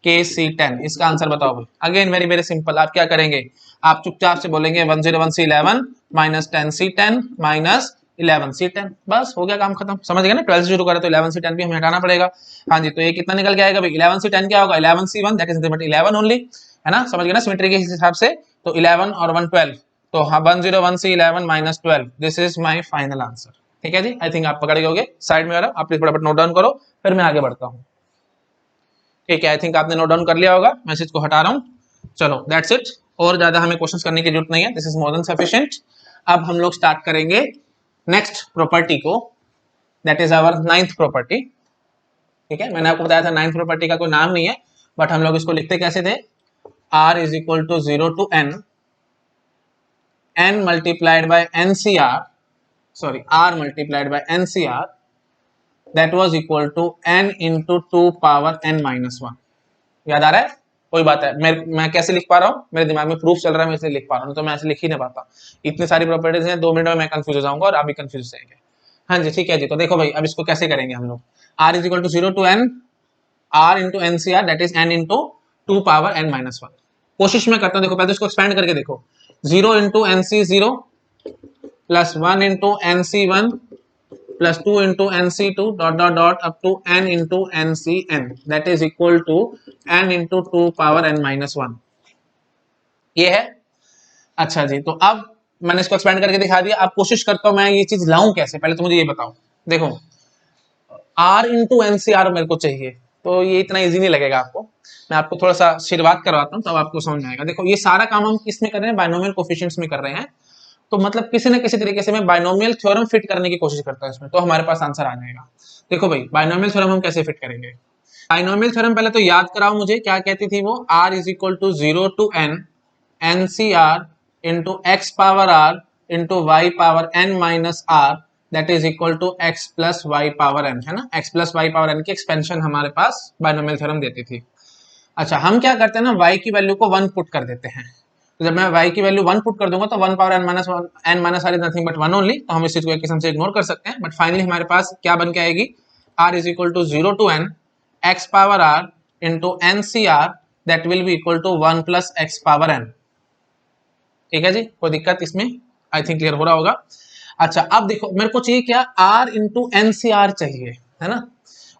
KC10, इसका आंसर बताओ भाई। अगेन वेरी वेरी सिंपल, आप क्या करेंगे, आप चुपचाप से बोलेंगे 101C11 minus 10C10 minus 11C10, बस हो गया काम खत्म। समझ गए ना, 12 से शुरू करें तो 11C10 भी हमें हटाना पड़ेगा। हाँ जी, तो ये कितना निकल के आएगा भाई, 11C10 क्या होगा, 11C1 that is nothing but 11 only, है ना। समझ गए ना, सिमेट्री के हिसाब से, तो 11 और 1 12, तो हाँ 101C11 minus 12, this is my final answer. ठीक है जी, आई थिंक आप पकड़ गए होगे। साइड में आप प्लीज फटाफट नोट डाउन करो, फिर मैं आगे बढ़ता हूँ। ठीक है, आई थिंक आपने नोट डाउन कर लिया होगा, मैसेज को हटा रहा हूँ। चलो दैट्स इट, और ज्यादा हमें क्वेश्चंस करने की जरूरत नहीं है, this is more than sufficient. अब हम लोग स्टार्ट करेंगे नेक्स्ट प्रॉपर्टी को, that is our ninth property. ठीक है, मैंने आपको बताया था नाइन्थ प्रॉपर्टी का कोई नाम नहीं है, बट हम लोग इसको लिखते कैसे थे, r is equal to 0 to n multiplied by NCR, sorry, r multiplied by NCR, that was equal to n into 2 power n minus 1। याद आ रहा है? कोई बात है, मैं कैसे लिख पा रहा हूँ, मेरे दिमाग में प्रूफ चल रहा है, मैं इसलिए लिख पा रहा हूँ, तो मैं ऐसे लिख ही नहीं पाता। इतनी सारी प्रॉपर्टीज हैं, 2 मिनट में मैं कंफ्यूज हो जाऊंगा और आप भी कंफ्यूज हो जाएंगे। हाँ जी, ठीक है जी। तो देखो भाई, अब इसको कैसे करेंगे हम लोग, r is equal to 0 to n r into NCR, that is n into 2 power n minus 1। कोशिश में करता हूँ, देखो पहले इसको एक्सपेंड करके देखो, 0 into NC 0 plus 1 into NC1 plus 2 into NC2 dot dot dot up to n into NCn, that is equal to n into 2 power n minus 1। ये है। अच्छा जी, तो अब मैंने इसको एक्सपेंड करके दिखा दिया। अब कोशिश करता हूं मैं ये चीज लाऊं कैसे, पहले तो मुझे ये बताओ। देखो r इंटू NCR मेरे को चाहिए, तो ये इतना इजी नहीं लगेगा आपको, मैं आपको थोड़ा सा शुरुआत करवाता हूँ, तब आपको समझ में आएगा। देखो ये सारा काम हम किस में कर रहे हैं, बायनोमियल कोफिशिएंट्स में कर रहे हैं, तो मतलब किसी न किसी तरीके से मैं बायनोमियल थ्योरम फिट करने की कोशिश करता हूं इसमें, तो हमारे पास आंसर आ जाएगा। देखो भाई, बायनोमियल थ्योरम हम कैसे फिट करेंगे, बायनोमियल थ्योरम पहले तो याद कराओ मुझे, क्या कहती थी वो, r is equal to 0 to n NCR into x power r into Y power n minus r, that is equal to x plus Y power n, है ना। x plus Y power n की एक्सपेंशन हमारे पास बायनोमियल थ्योरम देती थी। अच्छा, हम क्या करते हैं ना, y की वैल्यू को 1 पुट कर देते हैं, तो जब मैं y की वैल्यू 1 पुट कर दूंगा तो 1 power n minus 1, n minus r is nothing but 1 only, तो हम इस चीज को एक किस्म से इग्नोर कर सकते हैं। बट फाइनली हमारे पास क्या बन के आएगी, r is equal to 0 to n x power r into NCR, that will be equal to 1 plus x power n। ठीक है जी, कोई दिक्कत इसमें, आई थिंक क्लियर हो रहा होगा। अच्छा, अब देखो मेरे को चाहिए क्या, r इंटू NCR चाहिए, है ना।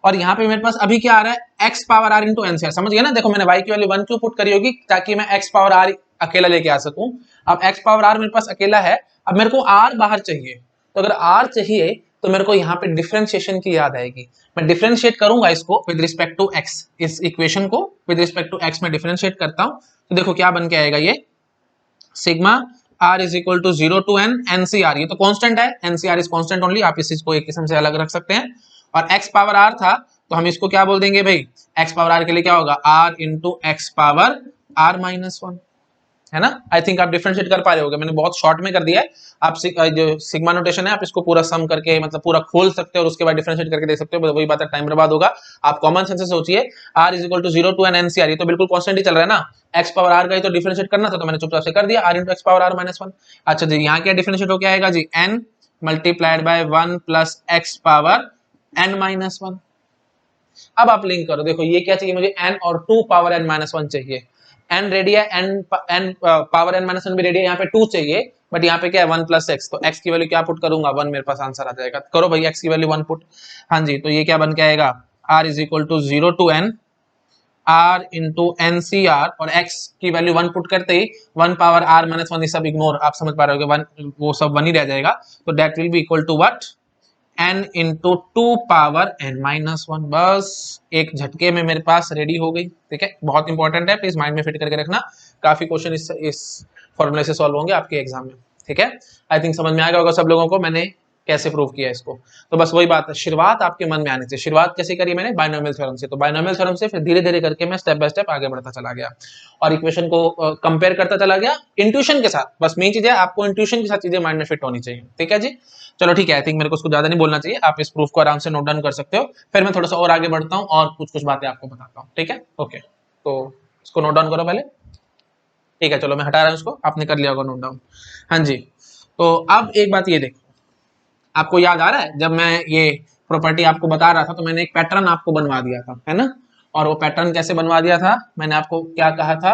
और यहाँ पे मेरे पास अभी क्या आ रहा है, x power r into NCR, समझ गया ना। देखो मैंने y की वैल्यू 1 क्यों पुट करी होगी, ताकि मैं x पावर r अकेला लेके आ सकूं। अब x पावर r मेरे पास अकेला है, अब मेरे को r बाहर चाहिए, तो अगर r चाहिए तो मेरे को यहाँ पे डिफरेंशिएशन की याद आएगी। मैं डिफरेंशिएट करूंगा इसको विद रिस्पेक्ट टू x, इस इक्वेशन को विद रिस्पेक्ट टू x में डिफरेंशिएट करता हूँ, तो देखो क्या बन के आएगा, ये sigma r is equal to 0 to n NCR, ये तो कांस्टेंट है, NCR इज कांस्टेंट ओनली, आप इस चीज को एक किस्म से अलग रख सकते हैं। और x पावर r था, तो हम इसको क्या बोल देंगे भाई, x पावर r के लिए क्या होगा, r into x power r minus 1, है ना। आई थिंक आप डिफरेंशिएट कर पा रहे होगे, मैंने बहुत शॉर्ट में कर दिया है। आप जो सिग्मा नोटेशन है, आप इसको पूरा सम करके मतलब पूरा खोल सकते हो और उसके बाद डिफरेंशिएट करके देख सकते हो, वही बात है, टाइम बर्बाद होगा। आप कॉमन सेंस से सोचिए, r is equal to 0 to n NCR, ये तो बिल्कुल कांस्टेंट ही चल रहा है ना, x पावर r का ही तो डिफरेंशिएट करना था, तो मैंने चुपचाप से कर दिया, r into x power r minus 1। अच्छा जी, यहाँ क्या डिफरेंशिएट हो क्या आएगा जी, n multiplied by 1 plus x power n minus 1। अब आप लिंक करो, देखो ये क्या चाहिए मुझे, n और 2 पावर n माइनस 1 चाहिए, n रेडी है, n पावर n माइनस 1 भी रेडी है, यहाँ पे 2 चाहिए, बट यहाँ पे क्या है 1 प्लस एक्स, तो x की वैल्यू क्या पुट करूंगा, 1, मेरे पास आंसर आ जाएगा। करो भाई x की वैल्यू 1 पुट। हाँ जी, तो ये क्या बन के आएगा, r is equal to 0 to n r into NCR, और x की वैल्यू 1 पुट करते ही 1 पावर r माइनस 1, ये सब इग्नोर, आप समझ पा रहे हो, 1 वो सब 1 ही रह जाएगा, तो that will be equal to what, n into 2 power n minus 1। बस एक झटके में मेरे पास रेडी हो गई। ठीक है, बहुत इंपॉर्टेंट है, प्लीज माइंड में फिट करके रखना, काफी क्वेश्चन इस फॉर्मूले से सॉल्व होंगे आपके एग्जाम में। ठीक है, आई थिंक समझ में आ गया होगा सब लोगों को मैंने कैसे प्रूव किया इसको। तो बस वही बात है, शुरुआत आपके मन में आनी चाहिए। शुरुआत कैसे करी मैंने, बायनोमियल थ्योरम से, तो बायनोमियल थ्योरम से फिर धीरे धीरे करके मैं स्टेप बाय स्टेप आगे बढ़ता चला गया और इक्वेशन को कंपेयर करता चला गया इंट्यूशन के साथ। बस मेन चीज है, आपको इंट्यूशन के साथ चीजें माइंड में फिट होनी चाहिए। ठीक है जी, चलो ठीक है, आई थिंक मेरे को उसको ज्यादा नहीं बोलना चाहिए, आप इस प्रूफ को आराम से नोट डाउन कर सकते हो, फिर मैं थोड़ा सा और आगे बढ़ता हूँ और कुछ कुछ बातें आपको बताता हूँ। ठीक है, ओके, तो इसको नोट डाउन करो पहले। ठीक है, चलो मैं हटा रहा हूँ इसको, आपने कर लिया होगा नोट डाउन। हाँ जी, तो अब एक बात ये देखो, आपको याद आ रहा है जब मैं ये प्रॉपर्टी आपको बता रहा था तो मैंने एक पैटर्न आपको बनवा दिया था, है ना। और वो पैटर्न कैसे बनवा दिया था, मैंने आपको क्या कहा था,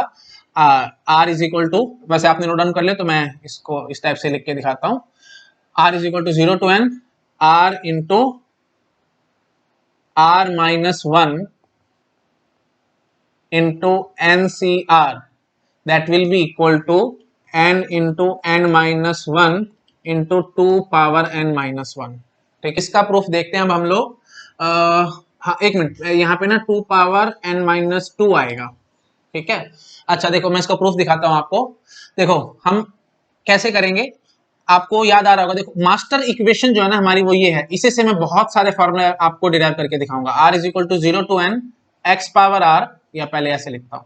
r इज इक्वल टू, वैसे आपने नोट डाउन कर लिया तो मैं इसको इस टाइप से लिख के दिखाता हूँ, r is equal to 0 to n r into r minus 1 into NCR, that will be equal to n into N minus one into two power n minus one. ठीक, इसका प्रूफ देखते हैं अब हम लोग। हाँ एक मिनट, यहाँ पे ना two power n minus two आएगा। ठीक है, अच्छा देखो मैं इसका प्रूफ दिखाता हूँ आपको। देखो हम कैसे करेंगे, आपको याद आ रहा होगा। देखो मास्टर इक्वेशन जो है ना हमारी वो ये है, इसी से मैं बहुत सारे फॉर्मूले आपको डिराइव करके दिखाऊंगा। R is equal to zero to N x power R, या पहले ऐसे लिखता हूँ,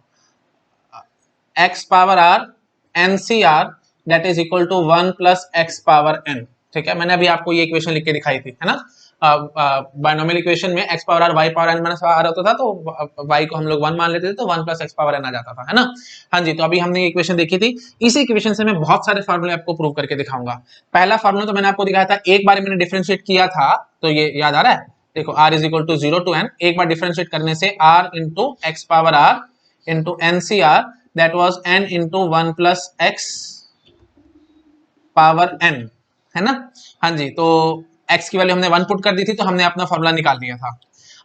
X power are N C R that is equal to one plus x power N. ठीक है, मैंने अभी आपको ये इक्वेशन लिख के दिखाई थी, है ना। बाइनोमियल इक्वेशन में X power R Y power N minus R होता था, तो वाई को हम लोग वन मान लेते थे, तो one plus x power n आ जाता था, है ना। हाँ जी, तो अभी हमने ये इक्वेशन देखी थी, इसी इक्वेशन से मैं बहुत सारे फॉर्मूले आपको प्रूव करके दिखाऊंगा। पहला फॉर्मूला तो मैंने आपको दिखाया था, एक बार मैंने डिफरेंशिएट किया था, तो ये याद आ रहा है। देखो R is equal to zero to N, एक बार डिफरेंशिएट करने से R into x power R into N C R that was N into one plus x power N, है ना। हाँ जी, तो x की वैल्यू हमने वन पुट कर दी थी, तो हमने अपना फॉर्मूला निकाल दिया था।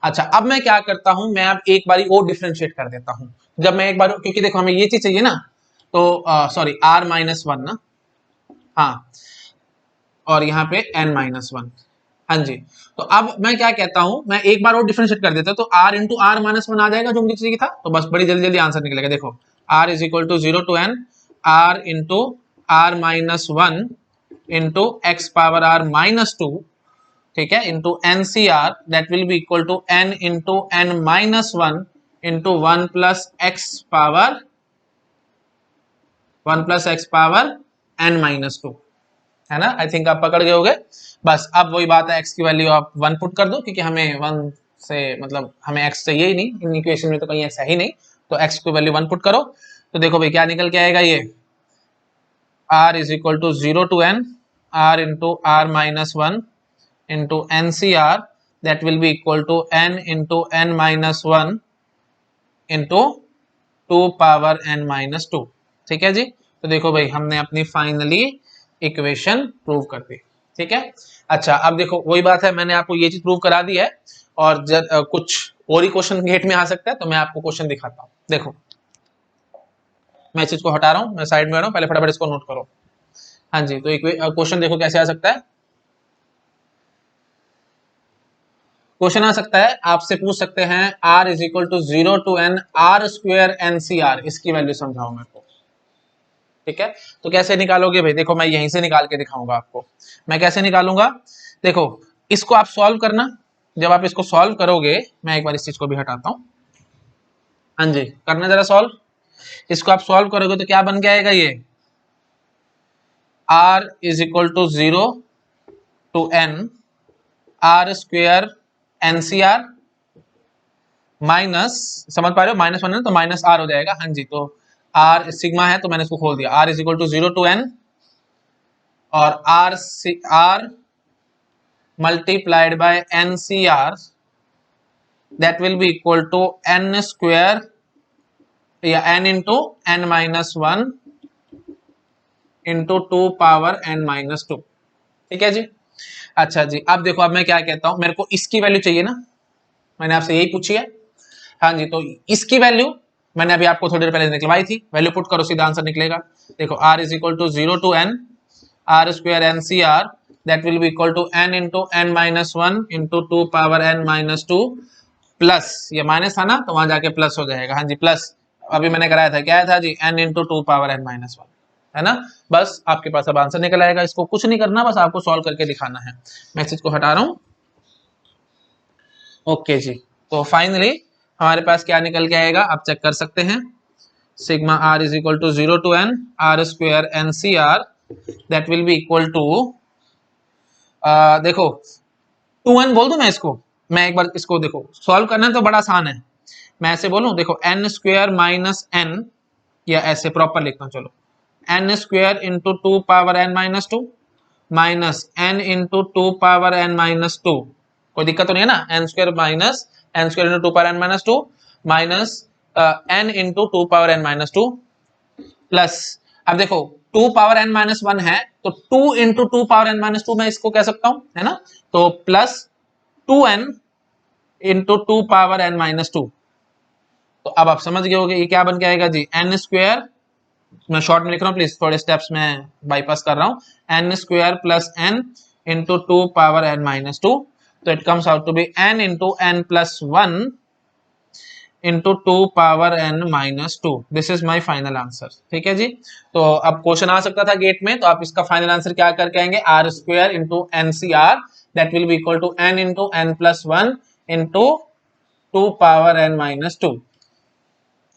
अच्छा अब मैं क्या करता हूं, मैं अब एक बारी और डिफरेंशिएट कर देता हूं। जब मैं एक बार, क्योंकि देखो हमें ये चीज चाहिए ना, तो सॉरी r माइनस वन ना, हाँ, और यहाँ पे n माइनस वन। हाँ जी, तो अब मैं क्या कहता हूं, मैं एक बार और डिफरेंशिएट कर देता हूं, तो r into are minus one आ जाएगा जो मुझे चाहिए था। तो बस बड़ी जल्दी जल्दी आंसर निकलेगा। देखो r is equal to zero to N R into are minus one into x power are minus two, ठीक है, into N C R that will be equal to N into N minus one into one plus x power N minus two, है ना। आई थिंक आप पकड़ गए होगे। बस अब वही बात है, एक्स की वैल्यू आप वन पुट कर दो, क्योंकि हमें वन से मतलब हमें एक्स चाहिए ही नहीं, इन इक्वेशन में तो कहीं एक्स है ही नहीं, तो एक्स की वैल्यू वन पुट करो। तो देखो भाई क्या निकल के आएगा, ये r is equal to zero to N R into are minus one into NCR that will be equal to n into n minus 1 into 2 power n minus 2। ठीक है जी, तो देखो भाई हमने अपनी फाइनली इक्वेशन प्रूव कर दी। ठीक है, अच्छा अब देखो वही बात है, मैंने आपको ये चीज प्रूव करा दी है, और कुछ और ही क्वेश्चन गेट में आ सकता है, तो मैं आपको क्वेश्चन दिखाता हूँ। देखो मैं इस चीज को हटा रहा हूँ, मैं साइड में आ रहा हूँ, पहले फटाफट इसको नोट करो। हाँ जी, तो क्वेश्चन देखो कैसे आ सकता है। क्वेश्चन आ सकता है, आपसे पूछ सकते हैं r is equal to zero to N R square N C R, इसकी वैल्यू समझाओ मेरे को। ठीक है, तो कैसे निकालोगे भाई, देखो मैं यहीं से निकाल के दिखाऊंगा आपको। मैं कैसे निकालूंगा, देखो इसको आप सॉल्व करना। जब आप इसको सॉल्व करोगे, मैं एक बार इस चीज को भी हटाता हूं। हाँ जी, करना जरा सॉल्व। इसको आप सॉल्व करोगे तो क्या बन के आएगा, ये r is equal to zero to N R square N C R minus, समझ पा रहे हो, माइनस वन है तो माइनस आर हो जाएगा। हाँ जी, तो आर सिग्मा है तो मैंने इसको खोल दिया, r is equal to zero to N और r multiplied by n C R that will be equal to n square या n into N minus one into two power N minus two. ठीक है जी, अच्छा जी अब देखो, अब मैं क्या कहता हूं, मेरे को इसकी वैल्यू चाहिए ना, मैंने आपसे यही पूछी है। हाँ जी, तो इसकी वैल्यू मैंने अभी आपको थोड़ी देर पहले निकलवाई थी, वैल्यू पुट करो सीधा आंसर निकलेगा। देखो r is equal to zero to N R square N C R that will be equal to N into N minus one into two power N minus two plus, ये माइनस था ना तो वहां जाके प्लस हो जाएगा। हाँ जी, प्लस अभी मैंने कराया था, क्या था जी, n into two power N minus one, है ना। बस आपके पास अब आंसर निकल आएगा, इसको कुछ नहीं करना, बस आपको सॉल्व करके दिखाना है। मैं इस चीज को हटा रहा हूं। ओके जी, तो फाइनली हमारे पास क्या निकल के आएगा, आप चेक कर सकते हैं। Sigma are is equal to zero to N R square N C R that will be equal to, देखो टू एन बोल दूं मैं इसको, मैं एक बार इसको देखो सॉल्व करना है तो बड़ा आसान है। मैं ऐसे बोलूं, देखो एन स्क्वायर माइनस एन, या ऐसे प्रॉपर लिखता हूं, चलो n square into two power N minus two minus n into two power N minus two, कोई दिक्कत तो नहीं है ना, n square minus n square into two power N minus two minus n into two power N minus two plus, अब देखो two power N minus one है तो two into two power N minus two मैं इसको कह सकता हूं, है ना, तो plus two N into two power N minus two. तो अब आप समझ गए होगे ये क्या बन के आएगा जी, एन स्क्वायर मैं शॉर्ट में लिख रहा हूँ, प्लीज थोड़े स्टेप्स में बाईपास कर रहा हूँ। N square plus n into 2 power n minus 2, तो it comes out to be n into n plus 1 into 2 power n minus 2। This is my final answer. ठीक है जी। तो अब क्वेश्चन आ सकता था गेट में, तो आप इसका फाइनल आंसर क्या करके आएंगे, r square into N C R that will be equal to n into n plus 1 into 2 power n minus 2।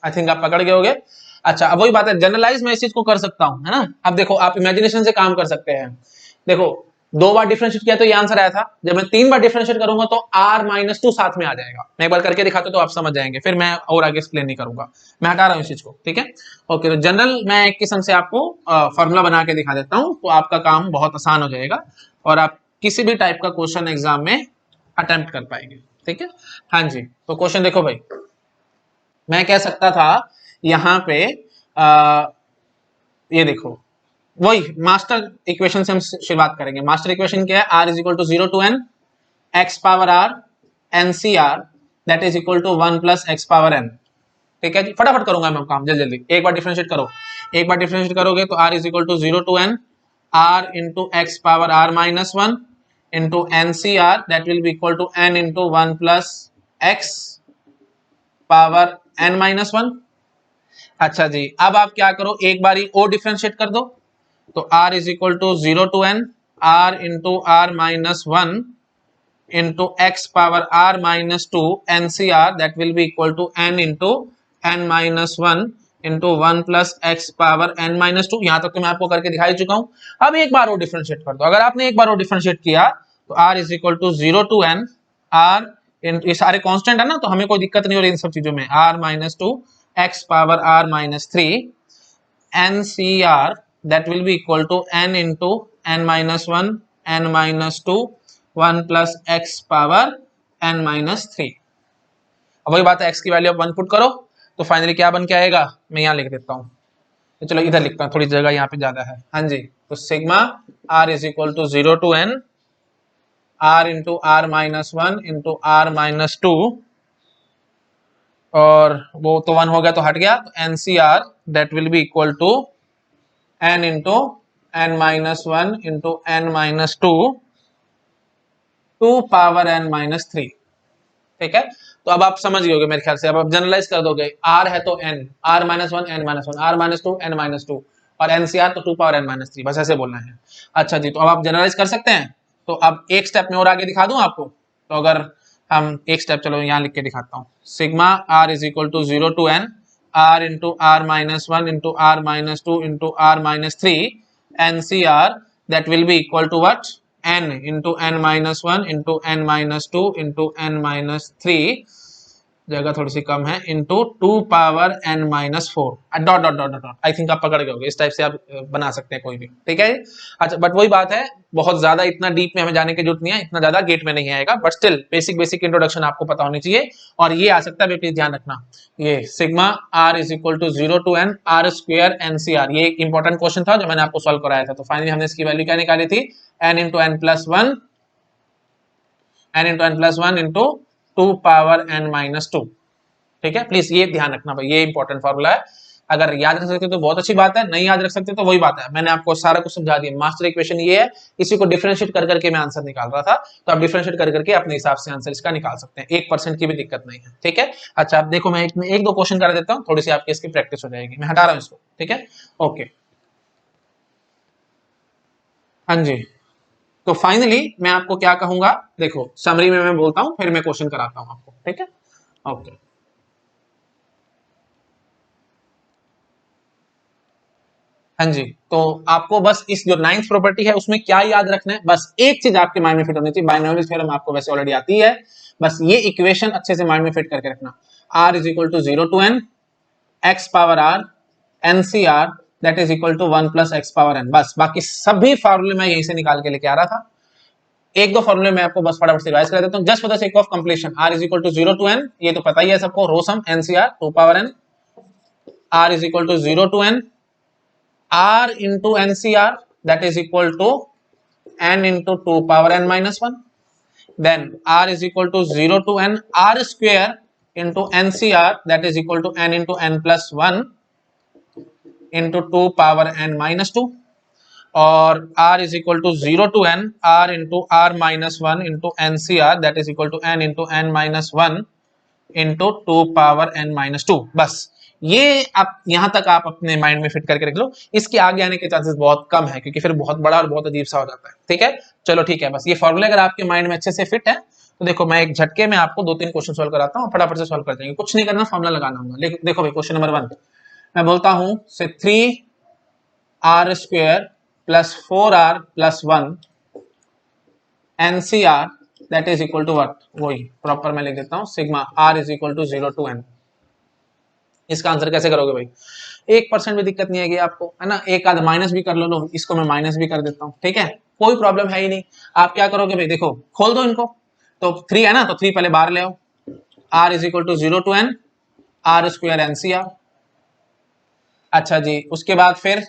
I think आप पकड़ गए होगे। अच्छा, अब वही बात है, जनरलाइज मैं इस चीज को कर सकता हूं, है ना। अब देखो, आप इमेजिनेशन से काम कर सकते हैं। देखो, 2 बार डिफरेंशिएट किया तो ये आंसर आया था, जब मैं 3 बार डिफरेंशिएट करूंगा तो r माइनस 2 साथ में आ जाएगा। मैं एक बार करके दिखाता हूं तो आप समझ जाएंगे, फिर मैं और आगे एक्सप्लेन नहीं करूंगा, मैं हटा रहा हूं इस चीज को। ठीक है, ओके। तो जनरल मैं एक किस्म से आपको फॉर्मूला बना के दिखा देता हूं, तो आपका काम बहुत आसान हो जाएगा और आप किसी भी टाइप का क्वेश्चन एग्जाम में अटेम्प्ट कर पाएंगे। ठीक है, हाँ जी। तो क्वेश्चन देखो भाई, मैं कह सकता था यहां पे ये देखो, वही मास्टर इक्वेशन से हम शुरुआत करेंगे। मास्टर इक्वेशन क्या है, r is equal to 0 to N x power are N C R that is equal to 1 plus x power N. ठीक है जी, फटाफट करूंगा मैं काम, जल्दी जल्दी। एक बार डिफरेंशिएट करो, एक बार डिफरेंशिएट करोगे तो r is equal to 0 to N R into x power are minus 1 into N C R that will be equal to N into 1 plus x power N minus 1। अच्छा जी, अब आप क्या करो, एक बार ही और डिफरेंशिएट कर दो, तो r is equal to 0 to n r into are minus 1 into x power r minus 2 ncr that will be equal to n into n minus 1 into 1 plus x power n minus 2। यहां तक तो मैं आपको करके दिखा ही चुका हूं। अब एक बार और डिफरेंशिएट कर दो। अगर आपने एक बार और डिफरेंशिएट किया तो r is equal to 0 to n r, ये सारे कांस्टेंट है ना, तो हमें कोई दिक्कत नहीं हो रही इन सब चीजों में। r minus 2 x power r minus 3 ncr that will be equal to n into n minus 1 n minus 2 1 plus x power n minus 3। अब वही बात है, x की वैल्यू आप 1 पुट करो तो फाइनली क्या बन के आएगा, मैं यहाँ लिख देता हूँ, तो चलो इधर लिखता हूँ, थोड़ी जगह यहाँ पे ज्यादा है। हाँ जी, तो sigma r is equal to 0 to n r into are minus 1 into are minus 2, और वो तो 1 हो गया तो हट गया, तो n C R that will be equal to n into n minus 1 into n minus 2 2 power n minus 3। ठीक है, तो अब आप समझ गए होगे मेरे ख्याल से। अब आप जनरलाइज कर दोगे, r है तो n, r minus 1 n minus 1 r minus 2 n minus 2 और ncr तो 2 पावर n माइनस 3, बस ऐसे बोलना है। अच्छा जी, तो अब आप जनरलाइज कर सकते हैं। तो अब एक स्टेप में और आगे दिखा दूं आपको, तो अगर हम एक स्टेप, चलो यहाँ लिख के दिखाता हूँ, sigma r is equal to 0 to n r into are minus 1 into are minus 2 into are minus 3 ncr that will be equal to what, n into n minus 1 into n minus 2 into n minus 3, जगह थोड़ी सी कम है, into 2 power n minus 4 dot dot dot dot. I think आप पकड़ गए होगे, इस टाइप से आप बना सकते हैं कोई भी। ठीक है, अच्छा, बट वही बात है, बहुत ज्यादा इतना डीप में हमें जाने की जरूरत नहीं है, इतना ज्यादा गेट में नहीं आएगा, but still basic basic introduction आपको पता होनी चाहिए। और ये आ सकता है, प्लीज ध्यान रखना, ये sigma r is equal to 0 to n r square ncr, ये एक इंपॉर्टेंट क्वेश्चन था जो मैंने आपको सॉल्व कराया था। तो फाइनली हमने इसकी वैल्यू क्या निकाली थी, n into n plus 1 n into n plus 1 into 2 power n minus 2। ठीक है, प्लीज ये ध्यान रखना भाई, ये इंपॉर्टेंट फॉर्मूला है। अगर याद रख सकते तो बहुत अच्छी बात है, नहीं याद रख सकते तो वही बात है, मैंने आपको सारा कुछ समझा दिया। मास्टर इक्वेशन ये है, इसी को डिफरेंशिएट कर करके मैं आंसर निकाल रहा था, तो आप डिफरेंशिएट कर करके अपने हिसाब से आंसर इसका निकाल सकते हैं, 1% की भी दिक्कत नहीं है। ठीक है, अच्छा, आप देखो, मैं एक दो क्वेश्चन कर देता हूँ, थोड़ी सी आपकी इसकी प्रैक्टिस हो जाएगी। मैं हटा रहा हूँ इसको। ठीक है, ओके। हाँ जी, तो फाइनली मैं आपको क्या कहूंगा, देखो समरी में मैं बोलता हूँ, फिर मैं क्वेश्चन कराता हूँ आपको। ठीक है, ओके। हाँ जी, तो आपको बस इस जो 9th प्रॉपर्टी है उसमें क्या याद रखना है, बस एक चीज आपके माइंड में फिट होनी चाहिए। बाइनोमियल थ्योरम आपको वैसे ऑलरेडी आती है, बस ये इक्वेशन अच्छे से माइंड में फिट करके रखना, r is equal to 0 to n x power r ncr that is equal to 1 plus x power n। बस बाकी सभी फार्मूले मैं यहीं से निकाल के लेके आ रहा था। एक दो फॉर्मूले मैं आपको बस फटाफट से रिवाइज कर देता हूं, just for the sake of completion. r is equal to 0 to n, ये तो पता ही है सबको, row sum ncr 2 power n, r is equal to 0 to n r into ncr that is equal to n into 2 power n minus 1, then r is equal to 0 to n r square into ncr that is equal to n into n plus 1 into 2 power n minus 2 और r is equal to 0 to n r into r minus 1 into N C R that is equal to n into n minus 1 into 2 power n minus 2। बस ये आप यहां तक आप अपने माइंड में फिट करके रख लो, इसके आगे आने के चांसेस बहुत कम है क्योंकि फिर बहुत बड़ा और बहुत अजीब सा हो जाता है। ठीक है, चलो ठीक है, बस ये फॉर्मूला अगर आपके माइंड में अच्छे से फिट है तो देखो मैं एक झटके में आपको 2-3 क्वेश्चन सॉल्व कराता हूँ, फटाफट से सॉल्व कर देंगे, कुछ नहीं करना, फॉर्मूला लगाना होगा। देखो भाई क्वेश्चन नंबर 1 मैं बोलता हूं say 3r square plus 4r plus 1 nCr that is equal to what, वही प्रॉपर मैं लिख देता हूं sigma r is equal to 0 to n। इसका आंसर कैसे करोगे भाई, 1% भी दिक्कत नहीं है आपको, है ना, एक आध माइनस भी कर लो, इसको मैं माइनस भी कर देता हूँ, ठीक है, कोई प्रॉब्लम है ही नहीं। आप क्या करोगे भाई, देखो खोल दो इनको, तो 3 है ना, तो 3 पहले बाहर ले आओ, r is equal to 0 to n r square nCr. अच्छा जी, उसके बाद फिर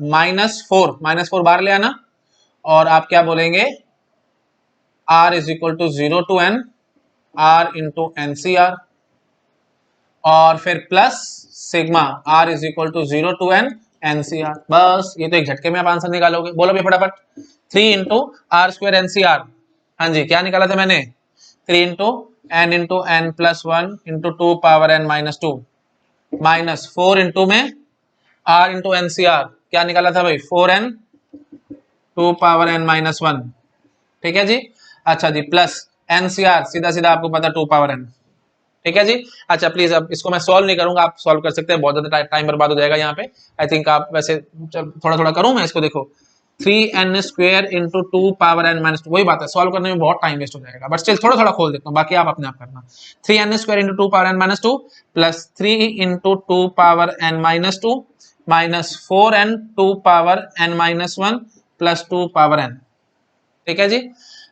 माइनस फोर बाहर ले आना और आप क्या बोलेंगे, r is equal to 0 to n r into nCr और फिर plus sigma r is equal to 0 to n nCr. बस ये तो एक झटके में आप आंसर निकालोगे, बोलो भाई फटाफट, 3 इंटू आर स्क्वायर एनसीआर। हाँ जी, क्या निकाला था मैंने, 3 into n plus 1 into 2 power n minus 2 minus 4 into में r इंटू एनसीआर, क्या निकाला था भाई, 4n 2 पावर n माइनस 1। ठीक है जी, अच्छा जी, प्लस एनसीआर सीधा सीधा आपको पता 2 पावर n। ठीक है जी, अच्छा प्लीज अब इसको मैं सॉल्व नहीं करूंगा, आप सॉल्व कर सकते हैं, बहुत ज्यादा टाइम बर्बाद हो जाएगा यहाँ पे। आई थिंक आप वैसे थोड़ा थोड़ा करूं मैं इसको, देखो 3n square into 2 power n minus 2, वही बात है, सॉल्व करने में बहुत टाइम वेस्ट हो जाएगा, बट स्टिल थोड़ा थोड़ा खोल देता हूँ, बाकी आप अपने आप करना। 3n square into 2 power n minus 2 plus 3 into 2 power n minus 2 minus 4n 2 power n minus 1 plus 2 power n। ठीक है जी,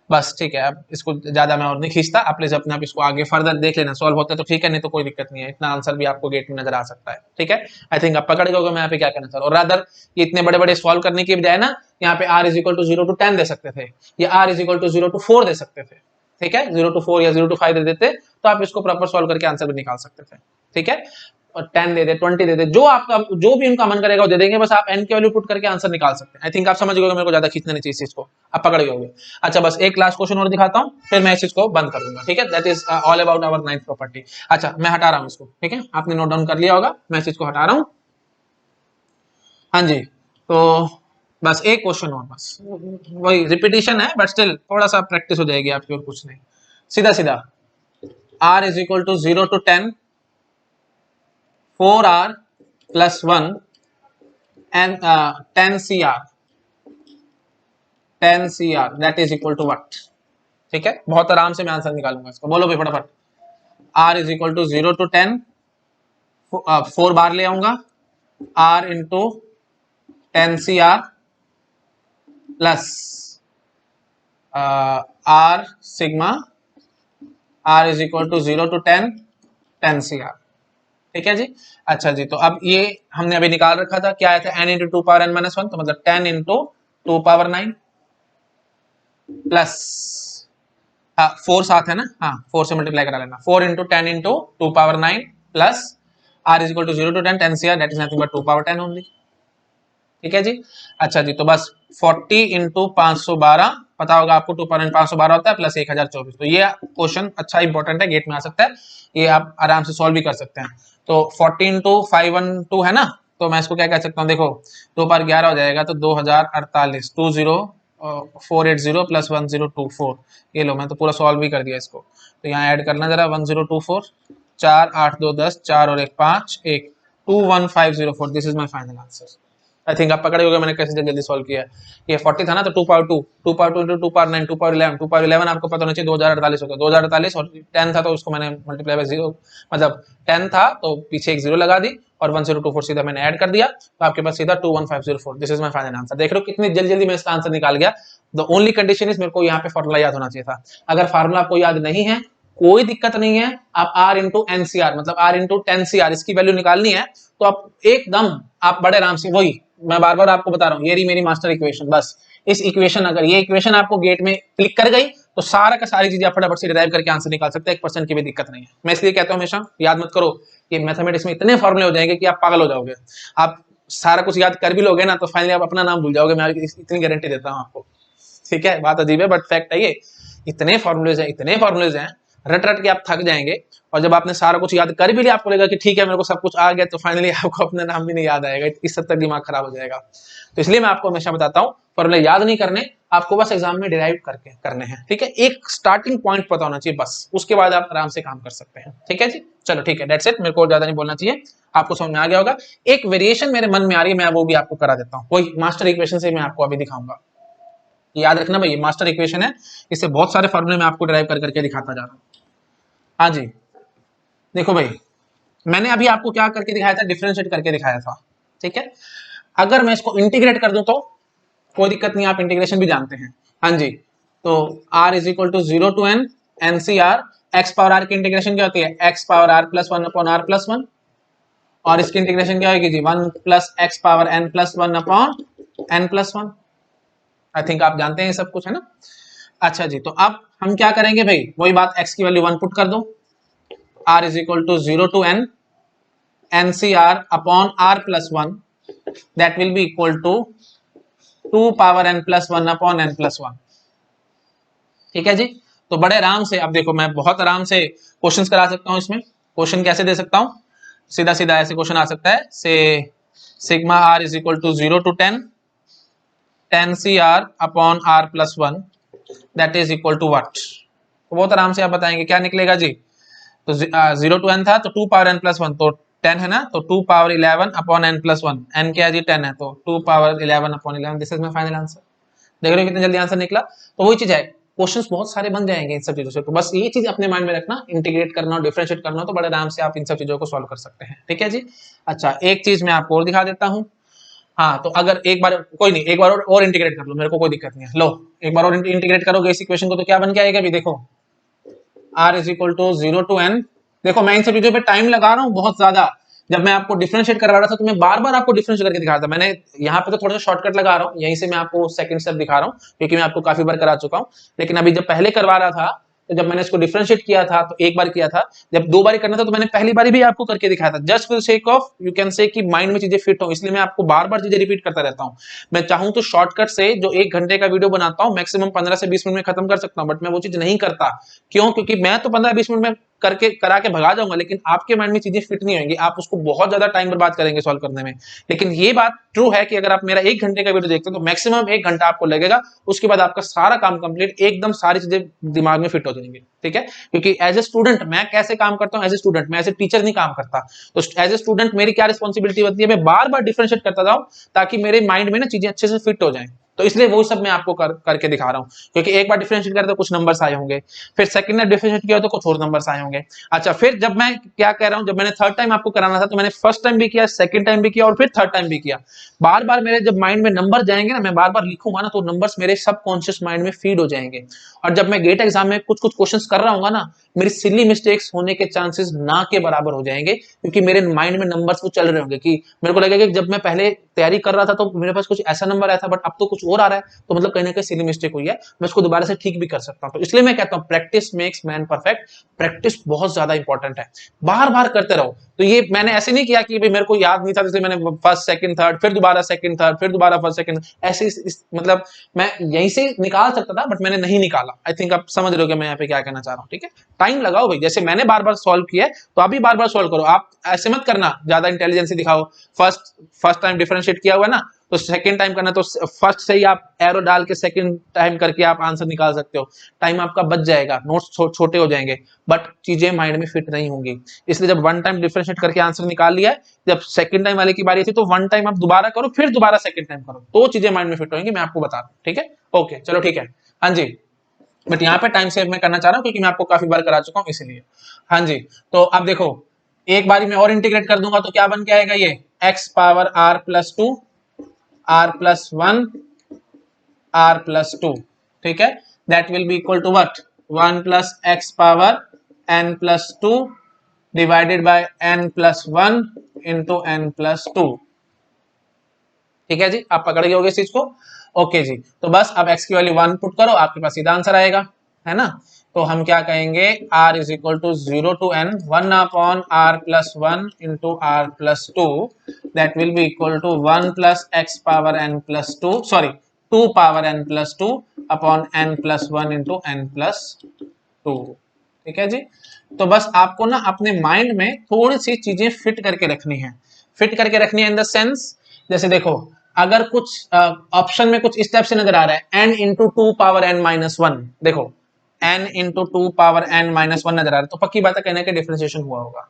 बस ठीक है, अब इसको ज्यादा मैं और नहीं खींचता, आप प्लीज अपने आप इसको आगे फर्दर देख लेना, सॉल्व होता है तो ठीक है, नहीं तो कोई दिक्कत नहीं है, इतना आंसर भी आपको गेट में नजर आ सकता है। ठीक है, आई थिंक आप पकड़ गए मैं यहाँ पे क्या करना चाह रहा हूँ, और रादर ये इतने बड़े बड़े सॉल्व करने की बजाय ना यहाँ पे r is equal to 0 to 10 दे सकते थे, या r is equal to 0 to 4 दे सकते थे। ठीक है, 0 टू 4 या 0 टू 5 दे देते तो आप इसको प्रॉपर सॉल्व करके आंसर भी निकाल सकते थे। ठीक है, और 10 दे दे, 20 दे दे, जो आपका जो भी उनका मन करेगा वो दे देंगे, बस आप n की वैल्यू पुट करके आंसर निकाल सकते हैं। आई थिंक आप समझ गए, मेरे को ज्यादा खींचना नहीं चाहिए इस चीज को, आप पकड़ गए। अच्छा बस एक लास्ट क्वेश्चन और दिखाता हूं, फिर मैं इस चीज को बंद कर दूंगा। ठीक है, that is all about our ninth property. अच्छा मैं हटा रहा हूं इसको, ठीक है, आपने नोट डाउन कर लिया होगा, मैं इस चीज को हटा रहा हूं। हाँ जी, तो बस एक क्वेश्चन और, बस वही रिपीटिशन है बट स्टिल थोड़ा सा प्रैक्टिस हो जाएगी आपकी, और कुछ नहीं, सीधा सीधा r is equal to 0 to 10 4r plus 1 and 10 cr that is equal to what। ठीक है, बहुत आराम से मैं आंसर निकालूंगा इसको, बोलो भाई फटाफट, r is equal to 0 to 10 4 बार ले आऊंगा r into 10 cr plus r sigma r is equal to 0 to 10 cr। ठीक है जी, अच्छा जी, तो अब ये हमने अभी निकाल रखा था, क्या आया था, n into 2 power n minus 1, तो मतलब 10 इंटू 2 पावर 9 प्लस 4 साथ है ना, हाँ 4 से मल्टीप्लाई करा लेना, 4 into 10 into 2 power 9 plus r is equal to 0 to 10 10 cr that is nothing but 2 power 10 only. ठीक है जी, अच्छा जी, तो बस 40 इंटू 512, पता होगा आपको 2 पावर 512 होता है, प्लस 1024। तो ये क्वेश्चन अच्छा इंपॉर्टेंट है, गेट में आ सकता है, ये आप आराम से सॉल्व भी कर सकते हैं। तो 40 इंटू 512 है ना, तो मैं इसको क्या कह सकता हूँ, देखो 2 बार 11 हो जाएगा, तो 2048 20,480 प्लस 1024, ये लो मैं तो पूरा सॉल्व भी कर दिया इसको, तो यहाँ ऐड करना जरा 1024, 4 8 2 10, 4 और 1 5 1 21504, this is my final answer. I think आप पकड़े होगे मैंने कैसे जल्दी सॉल्व किया है। ये 40 था ना, तो 2 power 2 power 2 into 2 power 9 2 power 11 2 power 11 आपको पता होना चाहिए 2048 होगा, 2048 और 10 था तो उसको मैंने मल्टीप्लाई बाय 0, मतलब 10 था तो पीछे एक 0 लगा दी और 1024 सीधा मैंने ऐड कर दिया, तो आपके पास सीधा 21504, this is my final answer. देख रहे हो कितनी जल्दी जल्दी मैं इसका आंसर निकाल गया। द ओनली कंडीशन इज मेरे को यहाँ पे फॉर्मूला याद होना चाहिए था, अगर फार्मूला आपको याद नहीं है कोई दिक्कत नहीं है, आप r इंटू एनसीआर मतलब r इंटू 10cr इसकी वैल्यू निकालनी है, तो आप एकदम आप बड़े आराम से, वही मैं बार बार आपको बता रहा हूँ, ये रही मेरी मास्टर इक्वेशन, बस इस इक्वेशन, अगर ये इक्वेशन आपको गेट में क्लिक कर गई तो सारा का सारी चीजें आप फटाफट से डिराइव करके आंसर निकाल सकते हैं, 1% की भी दिक्कत नहीं है। मैं इसलिए कहता हूँ हमेशा याद मत करो, ये मैथमेटिक्स में इतने फॉर्मूले हो जाएंगे कि आप पागल हो जाओगे। आप सारा कुछ याद कर भी लोगे ना तो फाइनली आप अपना नाम भूल जाओगे, मैं इतनी गारंटी देता हूँ आपको। ठीक है, बात अजीब है बट फैक्ट है ये। इतने फॉर्मुलेज हैं, रट रट के आप थक जाएंगे, और जब आपने सारा कुछ याद कर भी लिया, आपको लगेगा कि ठीक है मेरे को सब कुछ आ गया, तो फाइनली आपको अपना नाम भी नहीं याद आएगा, इस हद तक दिमाग खराब हो जाएगा। तो इसलिए मैं आपको हमेशा बताता हूँ फॉर्मूले याद नहीं करने, आपको बस एग्जाम में डिराइव करके करने हैं। ठीक है, एक स्टार्टिंग पॉइंट पता होना चाहिए बस, उसके बाद आप आराम से काम कर सकते हैं। ठीक है जी, चलो ठीक है, दैट्स इट, मेरे को ज्यादा नहीं बोलना चाहिए, आपको समझ में आ गया होगा। एक वेरिएशन मेरे मन में आ रही है, मैं वो भी आपको करा देता हूँ, कोई मास्टर इक्वेशन से मैं आपको अभी दिखाऊंगा। याद रखना भाई, मास्टर इक्वेशन है, इससे बहुत सारे फॉर्मूले मैं आपको ड्राइव कर करके दिखाता जा रहा हूँ। हाँ जी, देखो भाई, मैंने अभी आपको क्या करके दिखाया था, डिफरेंशिएट करके दिखाया था। ठीक है, अगर मैं इसको इंटीग्रेट कर दूं तो कोई दिक्कत नहीं, आप इंटीग्रेशन भी जानते हैं। हाँ जी, तो r is equal to 0 to n NCR, x power r की इंटीग्रेशन क्या होती है, x power r plus 1 upon r plus 1, और इसकी इंटीग्रेशन क्या होगी जी, 1 plus x power n plus 1 upon n plus 1। I think आप जानते हैं सब कुछ, है ना। अच्छा जी, तो अब हम क्या करेंगे भाई, वही बात, x की वैल्यू 1 पुट कर दो, r is equal to 0 to n NCR upon r plus 1, that will be equal to 2 power n plus 1 upon n plus 1। ठीक है जी, तो बड़े आराम से, अब देखो मैं बहुत आराम से क्वेश्चंस करा सकता हूं इसमें। क्वेश्चन कैसे दे सकता हूं, सीधा सीधा ऐसे क्वेश्चन आ सकता है, say sigma r is equal to 0 to 10 10 CR upon r plus 1, that is equal to what. तो बहुत आराम से आप बताएंगे क्या निकलेगा जी, तो 0 टू n था तो 2 पावर n प्लस 1, तो 10 है ना, तो 2 power 11 upon n plus 1, n क्या है जी 10 है, तो 2 power 11 upon 11, this is my final answer. देख रहे हो कितनी जल्दी आंसर निकला। तो वही चीज है, क्वेश्चंस बहुत सारे बन जाएंगे इन सब चीजों से, तो बस ये चीज अपने माइंड में रखना, इंटीग्रेट करना और डिफरेंशिएट करना, तो बड़े आराम से आप इन सब चीजों को सॉल्व कर सकते हैं। ठीक है जी, अच्छा एक चीज मैं आपको और दिखा देता हूँ। हाँ, तो अगर एक बार, कोई नहीं, एक बार और इंटीग्रेट कर लो, मेरे को कोई दिक्कत नहीं है, लो एक बार और इंटीग्रेट करोगे इस इक्वेशन को, तो क्या बन के आएगा अभी देखो, r is equal to 0 to n। देखो मैं इन सब चीजों पे टाइम लगा रहा हूँ बहुत ज्यादा, जब मैं आपको डिफरेंशिएट करवा रहा था तो मैं बार बार आपको डिफरेंशिएट करके दिखा रहा था, मैंने यहाँ पे तो थोड़ा सा शॉर्टकट लगा रहा हूँ, यहीं से मैं आपको सेकंड स्टेप दिखा रहा हूँ, क्योंकि मैं आपको काफी बार करा चुका हूँ। लेकिन अभी जब पहले करवा रहा था, तो जब मैंने इसको डिफरेंशिएट किया था तो एक बार किया था, जब दो बार करना था तो मैंने पहली बार भी आपको करके दिखाया था, just for the sake of you can say कि माइंड में चीजें फिट हो, इसलिए मैं आपको बार बार चीजें रिपीट करता रहता हूँ। मैं चाहूं तो शॉर्टकट से जो 1 घंटे का वीडियो बनाता हूँ मैक्सिमम 15 से 20 मिनट में खत्म कर सकता हूँ, बट मैं वो चीज नहीं करता। क्यों, क्योंकि मैं तो 15-20 मिनट में करके करा के भगा जाऊंगा, लेकिन आपके माइंड में चीजें फिट नहीं होंगी, आप उसको बहुत ज्यादा टाइम बर्बाद करेंगे सॉल्व करने में। लेकिन ये बात ट्रू है कि अगर आप मेरा 1 घंटे का वीडियो देखते हैं तो मैक्सिमम 1 घंटा आपको लगेगा, उसके बाद आपका सारा काम कंप्लीट, एकदम सारी चीजें दिमाग में फिट हो जाएंगी। ठीक है, क्योंकि एज ए स्टूडेंट मैं कैसे काम करता हूँ, एज ए स्टूडेंट, मैं एज ए टीचर नहीं काम करता, तो एज ए स्टूडेंट मेरी क्या रिस्पॉन्सिबिलिटी होती है, मैं बार बार डिफरेंशिएट करता जाऊं ताकि मेरे माइंड में ना चीजें अच्छे से फिट हो जाएं। तो इसलिए वो सब मैं आपको करके दिखा रहा हूँ, क्योंकि एक बार डिफरेंशिएट करते तो कुछ नंबर्स आए होंगे, फिर सेकंड ने डिफरेंशिएट किया तो कुछ और नंबर्स आए होंगे। अच्छा, फिर जब मैं क्या कह रहा हूँ, जब मैंने थर्ड टाइम आपको कराना था तो मैंने फर्स्ट टाइम भी किया, सेकंड टाइम भी किया और फिर थर्ड टाइम भी किया। बार बार मेरे जब माइंड में नंबर जाएंगे ना, मैं बार बार लिखूंगा ना, तो नंबर्स मेरे सबकॉन्शियस माइंड में फीड हो जाएंगे, और जब मैं गेट एग्जाम में कुछ कुछ क्वेश्चंस कर रहा हूँ ना, मेरी सिली मिस्टेक्स होने के चांसेस ना के बराबर हो जाएंगे, क्योंकि मेरे माइंड में नंबर्स वो चल रहे होंगे, कि मेरे को लगेगा कि जब मैं पहले तैयारी कर रहा था तो मेरे पास कुछ ऐसा नंबर आया था, बट अब तो कुछ और आ रहा है, तो मतलब कहीं ना कहीं सिली मिस्टेक हुई है, मैं उसको दोबारा से ठीक भी कर सकता हूँ। तो इसलिए मैं कहता हूँ practice makes man perfect, practice बहुत ज्यादा इंपॉर्टेंट है, बार बार करते रहो। तो ये मैंने ऐसे नहीं किया कि भाई मेरे को याद नहीं था इसलिए मैंने फर्स्ट सेकंड थर्ड, फिर दोबारा सेकंड थर्ड, फिर दोबारा फर्स्ट सेकंड, ऐसे मतलब मैं यहीं से निकाल सकता था बट मैंने नहीं निकाला। आई थिंक आप समझ रहे हो कि मैं यहाँ पे क्या कहना चाह रहा हूँ। ठीक है, टाइम लगाओ भाई, जैसे मैंने बार बार सॉल्व किया है तो आप भी बार बार सॉल्व करो, आप ऐसे मत करना ज्यादा इंटेलिजेंसी दिखाओ, फर्स्ट टाइम डिफरेंशिएट किया हुआ ना, तो सेकंड टाइम करना, तो फर्स्ट से ही आप एरो डाल के सेकंड टाइम करके आप आंसर निकाल सकते हो, टाइम आपका बच जाएगा, नोट्स छोटे हो जाएंगे, बट चीजें माइंड में फिट नहीं होंगी। इसलिए जब वन टाइम डिफरेंशिएट करके आंसर निकाल लिया है, जब सेकंड टाइम वाले की बारी थी तो वन टाइम आप दोबारा करो, फिर दोबारा सेकंड टाइम करो, तो चीजें माइंड में फिट होंगी, मैं आपको बता रहा हूँ। ठीक है, ओके चलो ठीक है। हाँ जी, बट यहाँ पे टाइम सेव मैं करना चाह रहा हूँ क्योंकि मैं आपको काफी बार करा चुका हूँ इसलिए। हाँ जी, तो अब देखो एक बारी में और इंटीग्रेट कर दूंगा तो क्या बन के आएगा, ये x power r plus 2 r plus 1 r plus 2। ठीक है, that will be equal to what, 1 plus x power n plus 2 divided by n plus 1 into n plus 2। ठीक है जी, आप पकड़ गए होगे इस चीज को। ओके जी, तो बस अब x की वैल्यू 1 पुट करो, आपके पास सीधा आंसर आएगा, है ना। तो हम क्या कहेंगे, r is equal to 0 to n 1 upon r plus 1 into r plus 2 that will be equal to 1 plus x power n plus 2 sorry 2 power n plus 2 upon n plus 1 into n plus 2। ठीक है जी। तो बस आपको ना अपने माइंड में थोड़ी सी चीजें फिट करके रखनी है, फिट करके रखनी है इन द सेंस, जैसे देखो अगर कुछ ऑप्शन में कुछ इस टाइप से नजर आ रहा है n into two power n minus one, देखो n into two power n minus one नजर आ रहा है, तो पक्की बात है कहने का डिफरेंशिएशन हुआ होगा।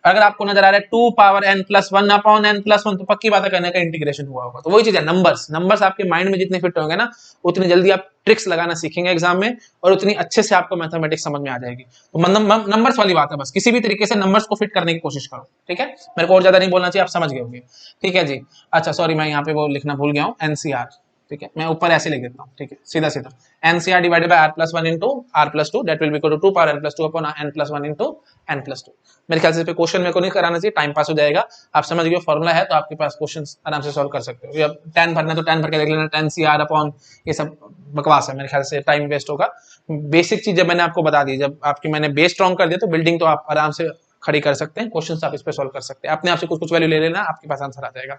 अगर आपको नजर आ रहा है 2 power n plus one upon n plus one, तो पक्की बात है कहने का इंटीग्रेशन हुआ होगा। तो वही चीज है, नंबर्स आपके माइंड में जितने फिट होंगे ना, उतनी जल्दी आप ट्रिक्स लगाना सीखेंगे एग्जाम में, और उतनी अच्छे से आपको मैथमेटिक्स समझ में आ जाएगी। तो मतलब नंबर्स वाली बात है, बस किसी भी तरीके से नंबर्स को फिट करने की कोशिश करो। ठीक है, मेरे को और ज्यादा नहीं बोलना चाहिए, आप समझ गए होंगे। ठीक है जी। अच्छा सॉरी, मैं यहाँ पे वो लिखना भूल गया हूँ, एनसीआर। ठीक है, मैं ऊपर ऐसे लिख देता हूँ। ठीक है, सीधा सीधा nCr divided by r plus one into r plus two that will be equal to 2 power n plus 2 upon n plus 1 into n plus 2। मेरे ख्याल से इस पे क्वेश्चन मेरे को नहीं कराना चाहिए, टाइम पास हो जाएगा। आप समझ गए फॉर्मूला है तो आपके पास क्वेश्चन आराम से सॉल्व कर सकते हो। या 10 भरना तो 10 भर के देख लेना, 10 सी आर अपॉन ये सब बकवास है, मेरे ख्याल से टाइम वेस्ट होगा। बेसिक चीज जब मैंने आपको बता दी, जब आपकी मैंने बेस स्ट्रॉन्ग कर दिया, तो बिल्डिंग तो आप आराम से खड़ी कर सकते हैं, क्वेश्चन आप इस पे सॉल्व कर सकते हैं। अपने आप से कुछ कुछ वैल्यू ले लेना, आपके पास आंसर आ जाएगा।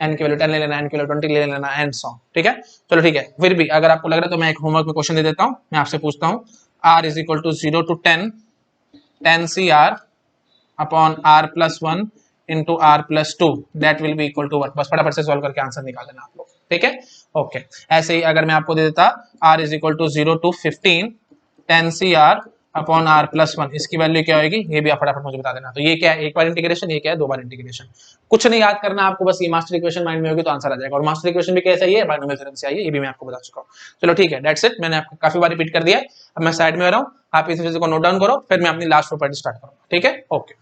n की वैल्यू 10 ले लेना, n की वैल्यू 20 ले लेना, एंड सो। ठीक है, चलो ठीक है। फिर भी अगर आपको लग रहा है तो मैं एक होमवर्क में क्वेश्चन दे देता हूँ, मैं आपसे पूछता हूँ r is equal to 0 to 10 c r upon r plus 1 into r plus 2 that will be equal to what. बस फटाफट से सॉल्व करके आंसर निकाल देना आप लोग। ठीक है, ओके। ऐसे ही अगर मैं आपको दे देता r is equal to 0 to 15 10 c r upon r plus one, इसकी वैल्यू क्या होगी, ये भी आप फटाफट मुझे बता देना। तो ये क्या है, एक बार इंटीग्रेशन, ये क्या है, दो बार इंटीग्रेशन। कुछ नहीं याद करना आपको, बस ये मास्टर इक्वेशन माइंड में होगी तो आंसर आ जाएगा। और मास्टर इक्वेशन भी कैसा ही है, बायनोमियल थ्योरम से आई है, ये भी मैं आपको बता चुका हूँ। चलो ठीक है, दैट्स इट। मैंने आपको काफी बार रिपीट कर दिया, अब मैं साइड में रहा हूँ, आप इस चीज को नोट डाउन करो, फिर मैं अपनी लास्ट प्रॉपर्टी स्टार्ट करूँगा। ठीक है, ओके।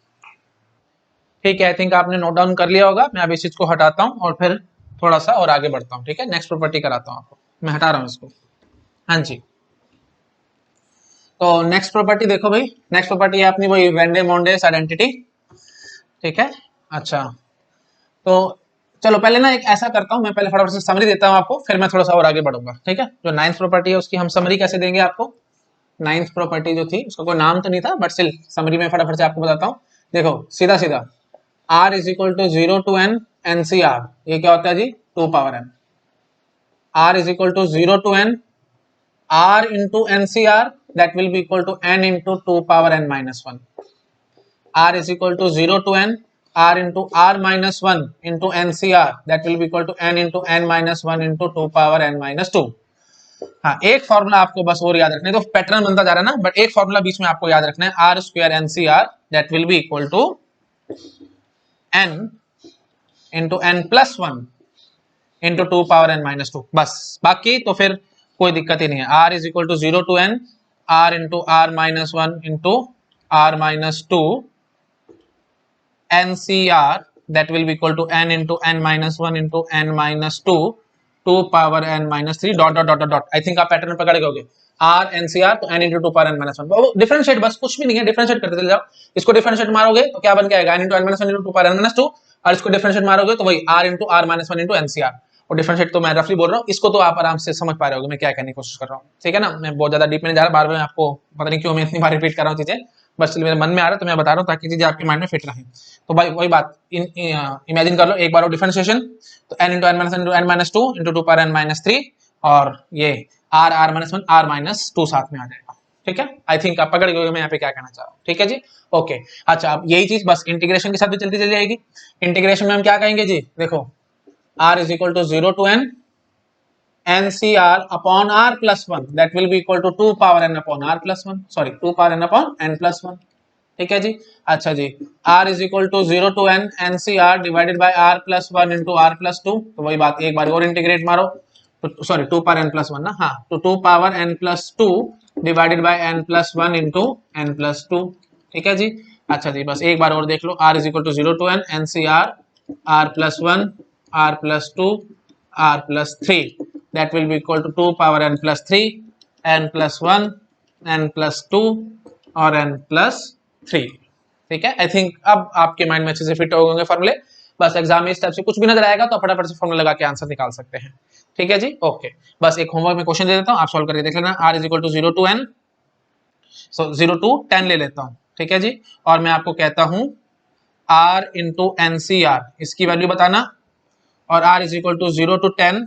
ठीक है, आई थिंक आपने नोट डाउन कर लिया होगा। मैं अब इस चीज को हटाता हूँ और फिर थोड़ा सा और आगे बढ़ता हूँ। ठीक है, नेक्स्ट प्रॉपर्टी कराता हूँ आपको, मैं हटा रहा हूँ इसको। हाँ जी, तो नेक्स्ट प्रॉपर्टी देखो भाई, नेक्स्ट प्रॉपर्टी है अपनी वही वेन डे मोंडेस आइडेंटिटी। ठीक है, अच्छा तो चलो पहले ना एक ऐसा करता हूँ, मैं पहले फटाफट से समरी देता हूँ आपको, फिर मैं थोड़ा सा और आगे बढ़ूंगा। ठीक है, जो नाइन्थ प्रॉपर्टी है उसकी हम समरी कैसे देंगे आपको। नाइन्थ प्रॉपर्टी जो थी उसका कोई नाम तो नहीं था, बट स्टिल समरी में फटाफट से आपको बताता हूँ। देखो सीधा सीधा r is equal to 0 to n n C r, ये क्या होता है जी, 2 power n। r is equal to 0 to n r into NCR that will be equal to n into 2 power n minus 1. r is equal to 0 to n r into r minus 1 into NCR that will be equal to n into n minus 1 into 2 power n minus 2. हाँ, एक फॉर्मूला आपको बस और याद रखना है, तो पैटर्न बनता जा रहा है ना, बट एक फॉर्मूला बीच में आपको याद रखना है, r square nCr that will be equal to n into n plus 1 into 2 power n minus 2। बस बाकी तो फिर कोई दिक्कत ही नहीं है। r is equal to 0 to n r into are minus one into are minus two N C R that will be equal to n into n minus one into n minus two 2 power n minus 3 dot dot dot dot. I think आप पैटर्न पकड़ गए होगे, r n c r तो n into 2 power n minus one. Differentiate, बस कुछ भी नहीं है, डिफरेंशिएट करते चले जाओ। इसको डिफरेंशिएट मारोगे तो क्या बन के आएगा, n into n minus one into 2 power n minus 2, और इसको डिफरेंशिएट मारोगे तो वही r into are minus one into N C r. और डिफरेंशिएट तो मैं रफली बोल रहा हूँ, इसको तो आप आराम से समझ पा रहे होगे मैं क्या कहने की कोशिश कर रहा हूँ। ठीक है ना, मैं बहुत ज्यादा डीप में नहीं जा रहा, बार बार आपको पता नहीं क्यों मैं इतनी बार रिपीट कर रहा हूँ चीजें, बस मेरे मन में आ रहा है तो मैं बता रहा हूँ ताकि चीजें आपके माइंड में फिट रहें। तो भाई वही बात, इमेजिन कर लो एक बार डिफरेंशिएशन, तो n into n minus two into 2 power n minus 3, और ये r minus one r minus 2 साथ में आ जाएगा। ठीक है, आई थिंक आप पकड़ गए मैं यहाँ पे क्या कहना चाह रहा हूँ। ठीक है जी, ओके। अच्छा, अब यही चीज बस इंटीग्रेशन के साथ भी चलती चली जाएगी। इंटीग्रेशन में हम क्या कहेंगे जी, देखो r is equal to 0 to n NCR upon r plus 1 that will be equal to 2 power n upon r plus 1, sorry 2 power n upon n plus 1। ठीक है जी, अच्छा जी, r is equal to 0 to n NCR divided by r plus 1 into r plus 2। तो वही बात, एक बार और इंटीग्रेट मारो, तो सॉरी 2 पावर n plus 1 ना, हाँ, तो 2 power n plus 2 divided by n plus 1 into n plus 2। ठीक है जी, अच्छा जी, बस एक बार और देख लो, r is equal to 0 to n NCR r plus 1 r plus 2 r plus 3 that will be equal to 2 power n plus 3 n plus 1 n plus 2 और n plus 3। ठीक है, आई थिंक अब आपके माइंड में अच्छे से फिट हो गए फॉर्मूले। बस एग्जाम में इस टाइप से कुछ भी नजर आएगा तो फटाफट से फॉर्मूला लगा के आंसर निकाल सकते हैं। ठीक है जी, ओके। बस एक होमवर्क में क्वेश्चन दे देता हूँ, आप सॉल्व करके देख लेना। r is equal to 0 to n 0 to 10 ले लेता हूँ, ठीक है जी। और मैं आपको कहता हूँ R इंटू NCR, इसकी वैल्यू बताना, और R is equal to 0 to 10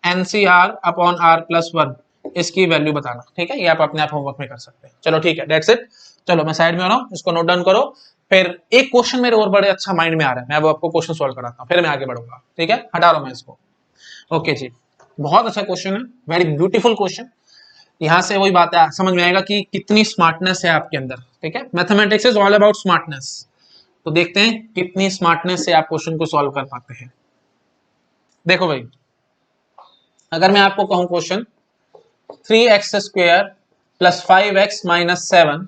NCR upon R plus 1, इसकी वैल्यू बताना, ठीक है। ये आप अपने आप होमवर्क में कर सकते हैं। चलो ठीक है, डेट्स इट। चलो मैं साइड में हो रहा हूँ, इसको नोट डाउन करो। फिर एक क्वेश्चन मेरे और बड़े अच्छा माइंड में आ रहा है, मैं अब आपको क्वेश्चन सॉल्व कराता हूँ, फिर मैं आगे बढ़ूंगा, ठीक है। हटा रहा हूँ मैं इसको। ओके जी, बहुत अच्छा क्वेश्चन है, वेरी ब्यूटीफुल क्वेश्चन। यहाँ से वही बात है, समझ में आएगा कि कितनी स्मार्टनेस है आपके अंदर, ठीक है। Mathematics is all about smartness. तो देखते हैं कितनी स्मार्टनेस से आप क्वेश्चन को सॉल्व कर पाते हैं। देखो भाई, अगर मैं आपको कहूं question 3x square plus 5x minus 7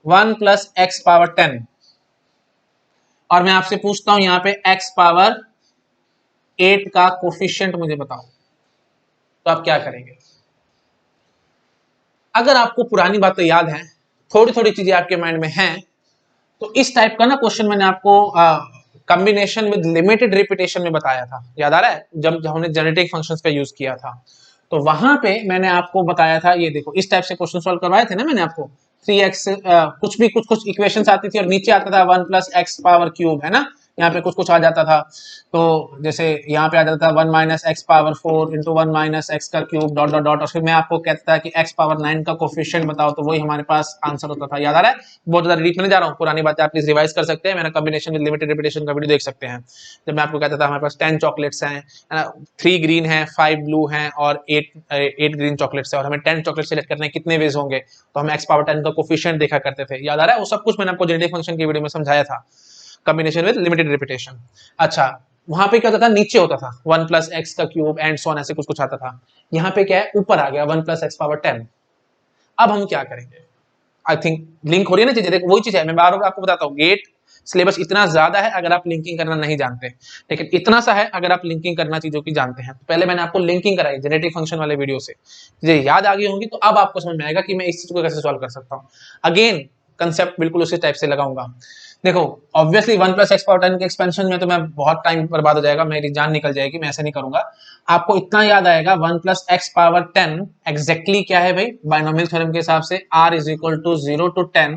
1 plus x power 10, और मैं आपसे पूछता हूं यहाँ पे x पावर 8 का कोफिशिएंट मुझे बताओ, तो आप क्या करेंगे? अगर आपको पुरानी बातें याद हैं, थोड़ी थोड़ी चीजें आपके माइंड में हैं, तो इस टाइप का ना क्वेश्चन मैंने आपको कॉम्बिनेशन विद लिमिटेड रिपीटेशन में बताया था, याद आ रहा है? जब हमने जेनेटिक फंक्शंस का यूज किया था, तो वहां पे मैंने आपको बताया था, ये देखो इस टाइप से क्वेश्चन सॉल्व करवाए थे ना मैंने आपको। 3x कुछ भी कुछ इक्वेशंस आती थी और नीचे आता था 1 प्लस एक्स पावर क्यूब, है ना। यहाँ पे कुछ कुछ आ जाता था, तो जैसे यहाँ पे आ जाता था 1 minus x power 4 into 1 minus x का क्यूब डॉट डॉट डॉट, और फिर मैं आपको कहता था कि एक्स पावर 9 का कोफिशिएंट बताओ, तो वही हमारे पास आंसर होता था। याद आ रहा है? बहुत ज्यादा डीप में नहीं जा रहा हूँ, पुरानी बातें आप प्लीज रिवाइज कर सकते हैं, मेरा कॉम्बिनेशन विद लिमिटेड रिपीटेशन का वीडियो देख सकते हैं। जब मैं आपको कहता था हमारे पास 10 चॉकलेट्स हैं, 3 ग्रीन है, 5 ब्लू हैं और 8 ग्रीन चॉकलेट्स है, और हमें 10 चॉकलेट सेलेक्ट करने कितने वेज होंगे, तो हम एक्स पावर 10 का कोफिशिएंट देखा करते थे। याद आ रहा है? वो सब कुछ मैंने आपको जेनेटिक फंक्शन की वीडियो में समझाया था, कॉम्बिनेशन विद लिमिटेड रिपीटेशन। अच्छा, वहां पे क्या होता था? नीचे होता था 1 प्लस एक्स का क्यूब एंड सो ऑन, ऐसे कुछ कुछ आता था। यहाँ पे क्या है? ऊपर आ गया 1 प्लस एक्स पावर 10। अब हम क्या करेंगे? आई थिंक लिंक हो रही है ना चीजें, देखो वही चीज है, मैं बार बार आपको बताता हूँ, गेट सिलेबस इतना ज्यादा है अगर आप लिंकिंग करना नहीं जानते, लेकिन इतना सा है अगर आप लिंकिंग करना चीजों की जानते हैं। तो पहले मैंने आपको लिंकिंग कराई जेनेटिक फंक्शन वाले वीडियो से, ये याद आ गई होंगी, तो अब आपको समझ में आएगा कि मैं इस चीज को कैसे सॉल्व कर सकता हूँ। अगेन कंसेप्ट बिल्कुल उसी टाइप से लगाऊंगा। देखो ऑब्वियसली 1 प्लस एक्स पावर 10 के एक्सपेंशन में तो मैं बहुत टाइम बर्बाद हो जाएगा, मेरी जान निकल जाएगी, मैं ऐसे नहीं करूंगा। आपको इतना याद आएगा 1 प्लस एक्स पावर 10 एग्जैक्टली क्या है भाई? बाइनोमियल थ्योरम के हिसाब से r is equal to 0 to 10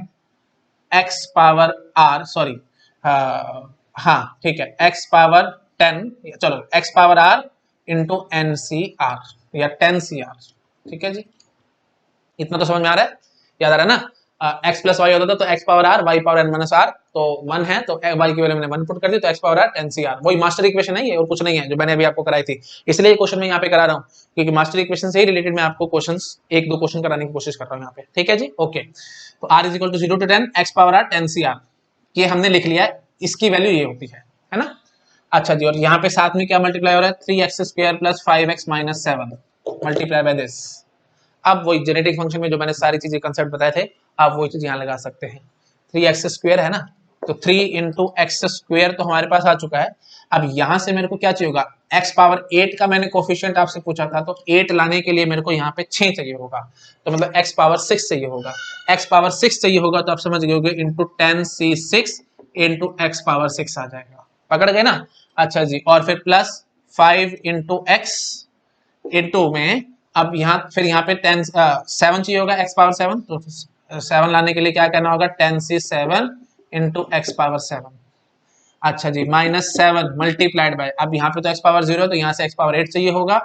x power r, sorry हाँ ठीक है, एक्स पावर 10, चलो x power r into N C r या 10 सी आर, ठीक है जी। इतना तो समझ में आ रहा है, याद आ रहा है ना? एक्स प्लस वाई होता था तो x power R Y power N minus r, तो 1 है तो वाई की वैल्यू मैंने 1 पुट कर दी, तो x power r 10 c r, वही मास्टर इक्वेशन है ये, और कुछ नहीं है, जो मैंने अभी आपको कराई थी। इसलिए ये क्वेश्चन मैं यहाँ पे करा रहा हूँ, क्योंकि मास्टर इक्वेशन से ही रिलेटेड मैं आपको क्वेश्चंस एक दो क्वेश्चन कराने की कोशिश कर रहा हूँ यहाँ पे, ठीक है जी। ओके, तो r is equal to 0 to 10 x power r 10 c r, ये हमने लिख लिया है, इसकी वैल्यू ये होती है ना। अच्छा जी, और यहाँ पे साथ में क्या मल्टीप्लाई हो रहा है? 3x square plus 5x minus 7 multiply by this. अब वही जेनेटिक फंक्शन में जो मैंने सारी चीजें कंसेप्ट बताए थे, आप वही चीज यहाँ लगा सकते हैं। 3x स्क्वायर है ना, तो 3 इंटू एक्स स्क्वायर तो हमारे पास आ चुका है। अब यहां से मेरे को क्या चाहिए होगा? x पावर 8 का मैंने कोफिशिएंट आपसे पूछा था, तो 8 लाने के लिए मेरे को यहाँ पे 6 चाहिए होगा, तो मतलब x पावर 6 चाहिए होगा। x पावर 6 चाहिए होगा तो आप समझ गए होगे into 10c6 into x power 6 आ जाएगा, पकड़ गए ना? अच्छा जी, और फिर प्लस 5 इंटू एक्स इंटू में, अब यहाँ फिर यहाँ पे 7 चाहिए होगा एक्स पावर 7, तो 7 लाने के लिए क्या करना होगा? 10c7 into x power 7। अच्छा जी, -7 मल्टीप्लाइड बाय, अब यहाँ पे तो एक्स पावर 0 है तो यहाँ से एक्स पावर 8 चाहिए होगा,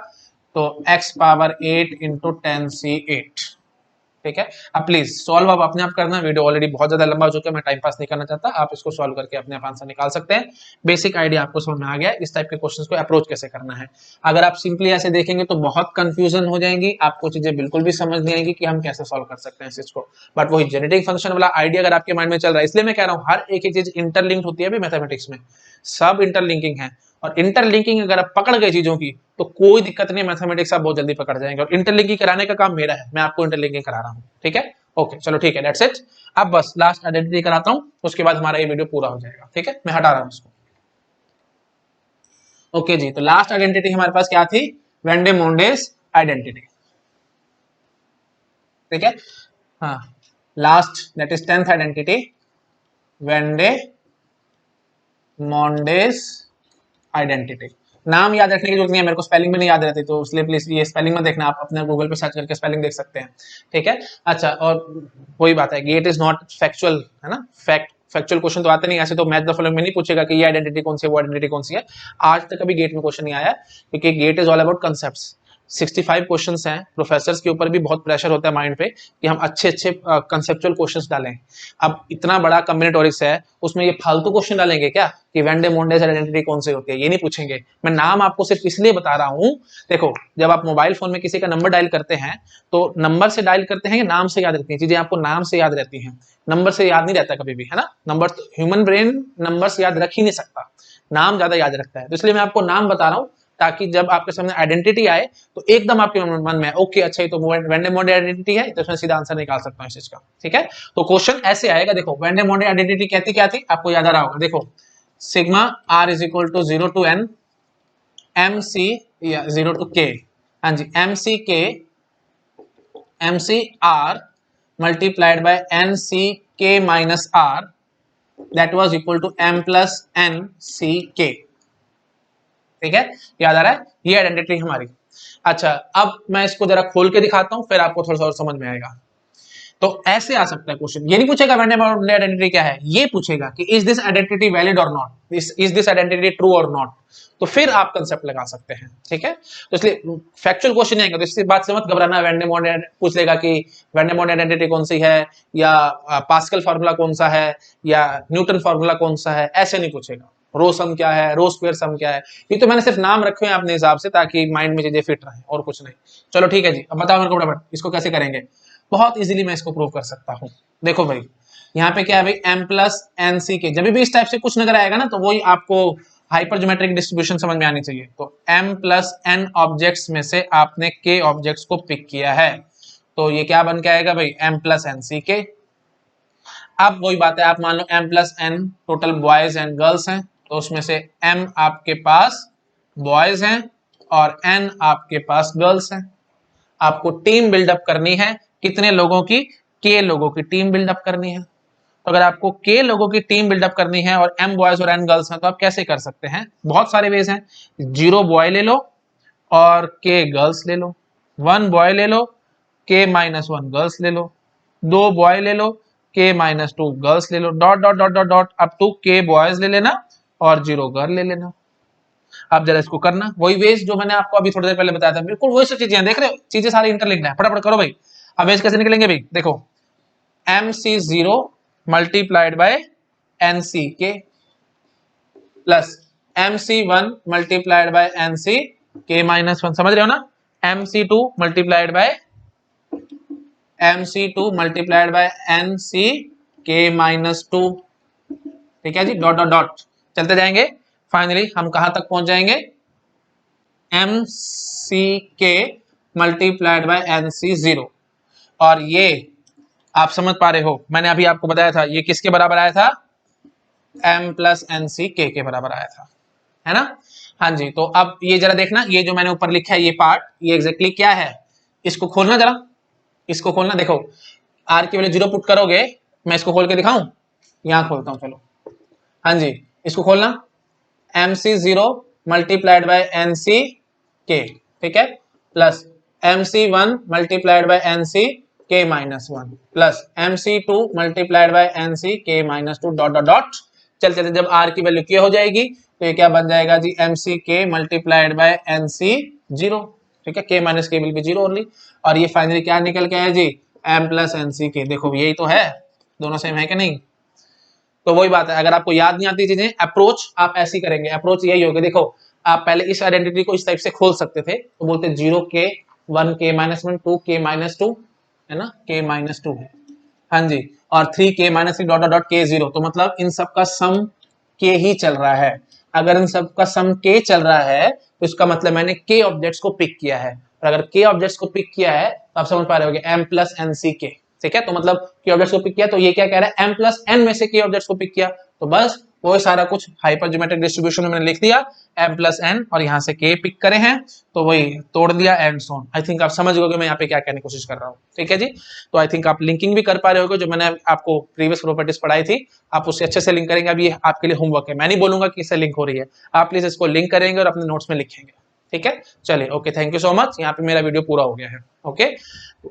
तो एक्स पावर 8 इंटू 10c8, ठीक है। अब प्लीज सॉल्व आप अपने आप करना, वीडियो ऑलरेडी बहुत ज्यादा लंबा हो चुका है, मैं टाइम पास नहीं करना चाहता, आप इसको सॉल्व करके अपने आप आंसर निकाल सकते हैं। बेसिक आइडिया आपको समझ में आ गया इस टाइप के क्वेश्चंस को अप्रोच कैसे करना है। अगर आप सिंपली ऐसे देखेंगे तो बहुत कंफ्यूजन हो जाएंगी, आपको चीजें बिल्कुल भी समझ नहीं आएगी कि हम कैसे सॉल्व कर सकते हैं इस चीज को। बट वही जेनेटिक फंक्शन वाला आइडिया अगर आपके माइंड में चल रहा है, इसलिए मैं कह रहा हूँ हर एक चीज इंटरलिंक्ड होती है अभी मैथमेटिक्स में, सब इंटरलिंकिंग है, और इंटरलिंकिंग अगर आप पकड़ गए चीजों की तो कोई दिक्कत नहीं, मैथमेटिक्स आप बहुत जल्दी पकड़ जाएंगे। और इंटरलिंकिंग कराने का काम मेरा है, मैं आपको इंटरलिंकिंग करा रहा हूँ, ठीक है। ओके चलो ठीक है, दैट्स इट। अब बस लास्ट आइडेंटिटी कराता हूं, उसके बाद हमारा ये वीडियो पूरा हो जाएगा, ठीक है। मैं हटा रहा हूं इसको। ओके जी, तो लास्ट आइडेंटिटी हमारे पास क्या थी? वेन डे मोंडेस आइडेंटिटी, ठीक है। हाँ, last that is 10th identity, Vandermonde's identity. नाम याद रखने की जरूरत नहीं है, मेरे को स्पेलिंग भी नहीं याद रहती, तो इसलिए प्लीज ये स्पेलिंग मत देखना, आप अपने गूगल पे सर्च करके स्पेलिंग देख सकते हैं, ठीक है। अच्छा, और वही बात है, गेट इज नॉट फैक्चुअल, है ना, फैक्चुअल क्वेश्चन तो आते नहीं, ऐसे तो मैथ द फॉलोइंग में नहीं पूछेगा कि ये आइडेंटिटी कौन सी है, वो आइडेंटिटी कौन सी है, आज तक कभी गेट में क्वेश्चन नहीं आया, क्योंकि GATE is all about concepts. 65 questions हैं, प्रोफेसर्स के ऊपर भी बहुत प्रेशर होता है माइंड पे कि हम अच्छे अच्छे कंसेप्चुअल क्वेश्चंस डालें। अब इतना बड़ा कम्बिनेटोरिक्स है, उसमें ये फालतू क्वेश्चन डालेंगे क्या कि वेंडे मोंडेज आइडेंटिटी कौन सी होती है, ये नहीं पूछेंगे। मैं नाम आपको सिर्फ इसलिए बता रहा हूं, देखो जब आप मोबाइल फोन में किसी का नंबर डायल करते हैं तो नंबर से डायल करते हैं या नाम से याद रहती है चीजें, आपको नाम से याद रहती हैं, नंबर से याद नहीं रहता कभी भी, है ना। नंबर, ह्यूमन ब्रेन नंबर से याद रख ही नहीं सकता, नाम ज्यादा याद रखता है, तो इसलिए मैं आपको नाम बता रहा हूं ताकि जब आपके सामने आइडेंटिटी आए तो एकदम आपके मन में ओके अच्छा, ये तो वेंडे मोंडे आइडेंटिटी है, तो इसमें सीधा आंसर निकाल सकता हूं इस चीज का, ठीक है। तो क्वेश्चन ऐसे आएगा, देखो वेंडे मोंडे आइडेंटिटी कहती क्या थी, आपको याद आ रहा होगा, देखो sigma are is equal to 0 to n m c, या 0 टू के, हाँ जी, m c r multiplied by n c k minus r, that was equal to m plus n c k, ठीक है, याद आ रहा है, ये आइडेंटिटी हमारी। अच्छा, अब मैं इसको जरा खोल के दिखाता हूं, फिर आपको थोड़ा सा और समझ में आएगा। तो ऐसे आ सकता है क्वेश्चन, ये नहीं पूछेगा वेंडे मोंडे आइडेंटिटी क्या है, ये पूछेगा कि इज दिस आइडेंटिटी वैलिड और not, is this identity true और नॉट, तो फिर आप कंसेप्ट लगा सकते हैं, ठीक है। तो इसलिए फैक्चुअल क्वेश्चन आएंगे तो इसी बात से मत घबराना, वेंडे मोंडे पूछ लेगा कि वेंडे मोंडे आइडेंटिटी कौन सी है, या पास्कल फार्मूला कौन सा है, या न्यूटन फार्मूला कौन सा है, ऐसे नहीं पूछेगा। रो सम क्या है, रो स्क्वायर सम क्या है, ये तो मैंने सिर्फ नाम रखे हैं अपने हिसाब से ताकि माइंड में चीजें फिट रहे, और कुछ नहीं। चलो ठीक है जी, अब बताओ मेरे को फटाफट इसको कैसे करेंगे। बहुत इजीली मैं इसको प्रूव कर सकता हूं, देखो भाई यहाँ पे क्या है भाई, m प्लस एन सी के, जब भी इस टाइप से कुछ नजर आएगा ना तो वही आपको हाइपरज्योमेट्रिक डिस्ट्रीब्यूशन समझ में आनी चाहिए। तो m प्लस एन ऑब्जेक्ट्स में से आपने k ऑब्जेक्ट्स को पिक किया है, तो ये क्या बन के आएगा भाई, m प्लस एन सी के। अब वही बात है, आप मान लो m plus n total boys and girls हैं, तो उसमें से m आपके पास बॉयज हैं और n आपके पास गर्ल्स हैं। आपको टीम बिल्डअप करनी है, कितने लोगों की, k लोगों की टीम बिल्डअप करनी है। तो अगर आपको k लोगों की टीम बिल्डअप करनी है और m बॉयज और n गर्ल्स हैं, तो आप कैसे कर सकते हैं, बहुत सारे वेज हैं। 0 बॉय ले लो और k गर्ल्स ले लो, 1 बॉय ले लो, k माइनस 1 गर्ल्स ले लो, 2 बॉय ले लो, k माइनस 2 गर्ल्स ले लो, dot dot dot dot dot up to k boys ले लेना और 0 गर्ल ले लेना। आप जरा इसको करना, वही वेज जो मैंने आपको अभी थोड़ी देर पहले बताया था, बिल्कुल वही सब चीजें देख रहे हो, चीजें सारी इंटरलिंक्ड है, फटाफट करो भाई। अब वेज कैसे निकलेंगे भाई, देखो mc0 multiplied by nck plus mc1 multiplied by nck minus 1, समझ रहे हो ना, mc2 multiplied by nck minus 2, ठीक है जी, डॉट डॉट डॉट चलते जाएंगे, फाइनली हम कहां तक पहुंच जाएंगे, mck मल्टीप्लाइड बाय nc0। और ये आप समझ पा रहे हो, मैंने अभी आपको बताया था ये किसके बराबर आया था, m प्लस nck के बराबर आया था, है ना। हाँ जी, तो अब ये जरा देखना, ये जो मैंने ऊपर लिखा है ये पार्ट, ये एग्जैक्टली क्या है, इसको खोलना जरा, इसको खोलना, देखो r की वैल्यू 0 पुट करोगे, मैं इसको खोल के दिखाऊं, यहां खोलता हूं, चलो हाँ जी, इसको खोलना, mc0 मल्टीप्लाइड बाय nck, ठीक है, plus mc1 multiplied by nck minus 1 plus mc2 multiplied by nck minus 2 dot dot dot चल चलते, जब r की वैल्यू k हो जाएगी तो ये क्या बन जाएगा जी, mck मल्टीप्लाइड बाय nc0, ठीक है, k minus k will be 0 only, और ये फाइनली क्या निकल के आया जी, m प्लस nck। देखो यही तो है, दोनों सेम है कि नहीं। तो वही बात है, अगर आपको याद नहीं आती चीजें, अप्रोच आप ऐसी करेंगे, अप्रोच यही होगा, देखो आप पहले इस आइडेंटिटी को इस टाइप से खोल सकते थे, तो बोलते 0k 1k minus 1 2k minus 2, है ना, k माइनस 2 है, हाँ जी, और 3k minus 3 dot dot k 0, तो मतलब इन सब का सम k ही चल रहा है। अगर इन सब का सम k चल रहा है तो इसका मतलब मैंने k ऑब्जेक्ट्स को पिक किया है, और अगर k ऑब्जेक्ट्स को पिक किया है तो आप समझ पा रहे होंगे m प्लस nck, ठीक है, तो मतलब k ऑब्जेक्ट्स को पिक किया, तो ये क्या कह रहा है, m प्लस n में से k ऑब्जेक्ट्स को पिक किया, तो बस वो सारा कुछ हाइपर ज्योमेट्रिक डिस्ट्रीब्यूशन में मैंने लिख दिया, m प्लस n और यहाँ से k पिक करे हैं तो वही तोड़ दिया and so on. I think आप समझ गए मैं यहाँ पे क्या कहने की कोशिश कर रहा हूँ, ठीक है जी। तो आई थिंक आप लिंकिंग भी कर पा रहे होगे, जो मैंने आपको प्रीवियस प्रॉपर्टीज पढ़ाई थी आप उससे अच्छे से लिंक करेंगे। अब ये आपके लिए होमवर्क है, मैं नहीं बोलूंगा कि इससे लिंक हो रही है, आप प्लीज इसको लिंक करेंगे और अपने नोट्स में लिखेंगे, ठीक है। चलिए okay, thank you so much, यहाँ पे मेरा वीडियो पूरा हो गया है। ओके,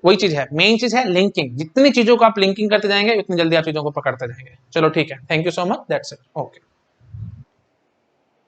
वही चीज है, मेन चीज है लिंकिंग, जितनी चीजों को आप लिंकिंग करते जाएंगे उतनी जल्दी आप चीजों को पकड़ते जाएंगे। चलो ठीक है, thank you so much, that's it, okay.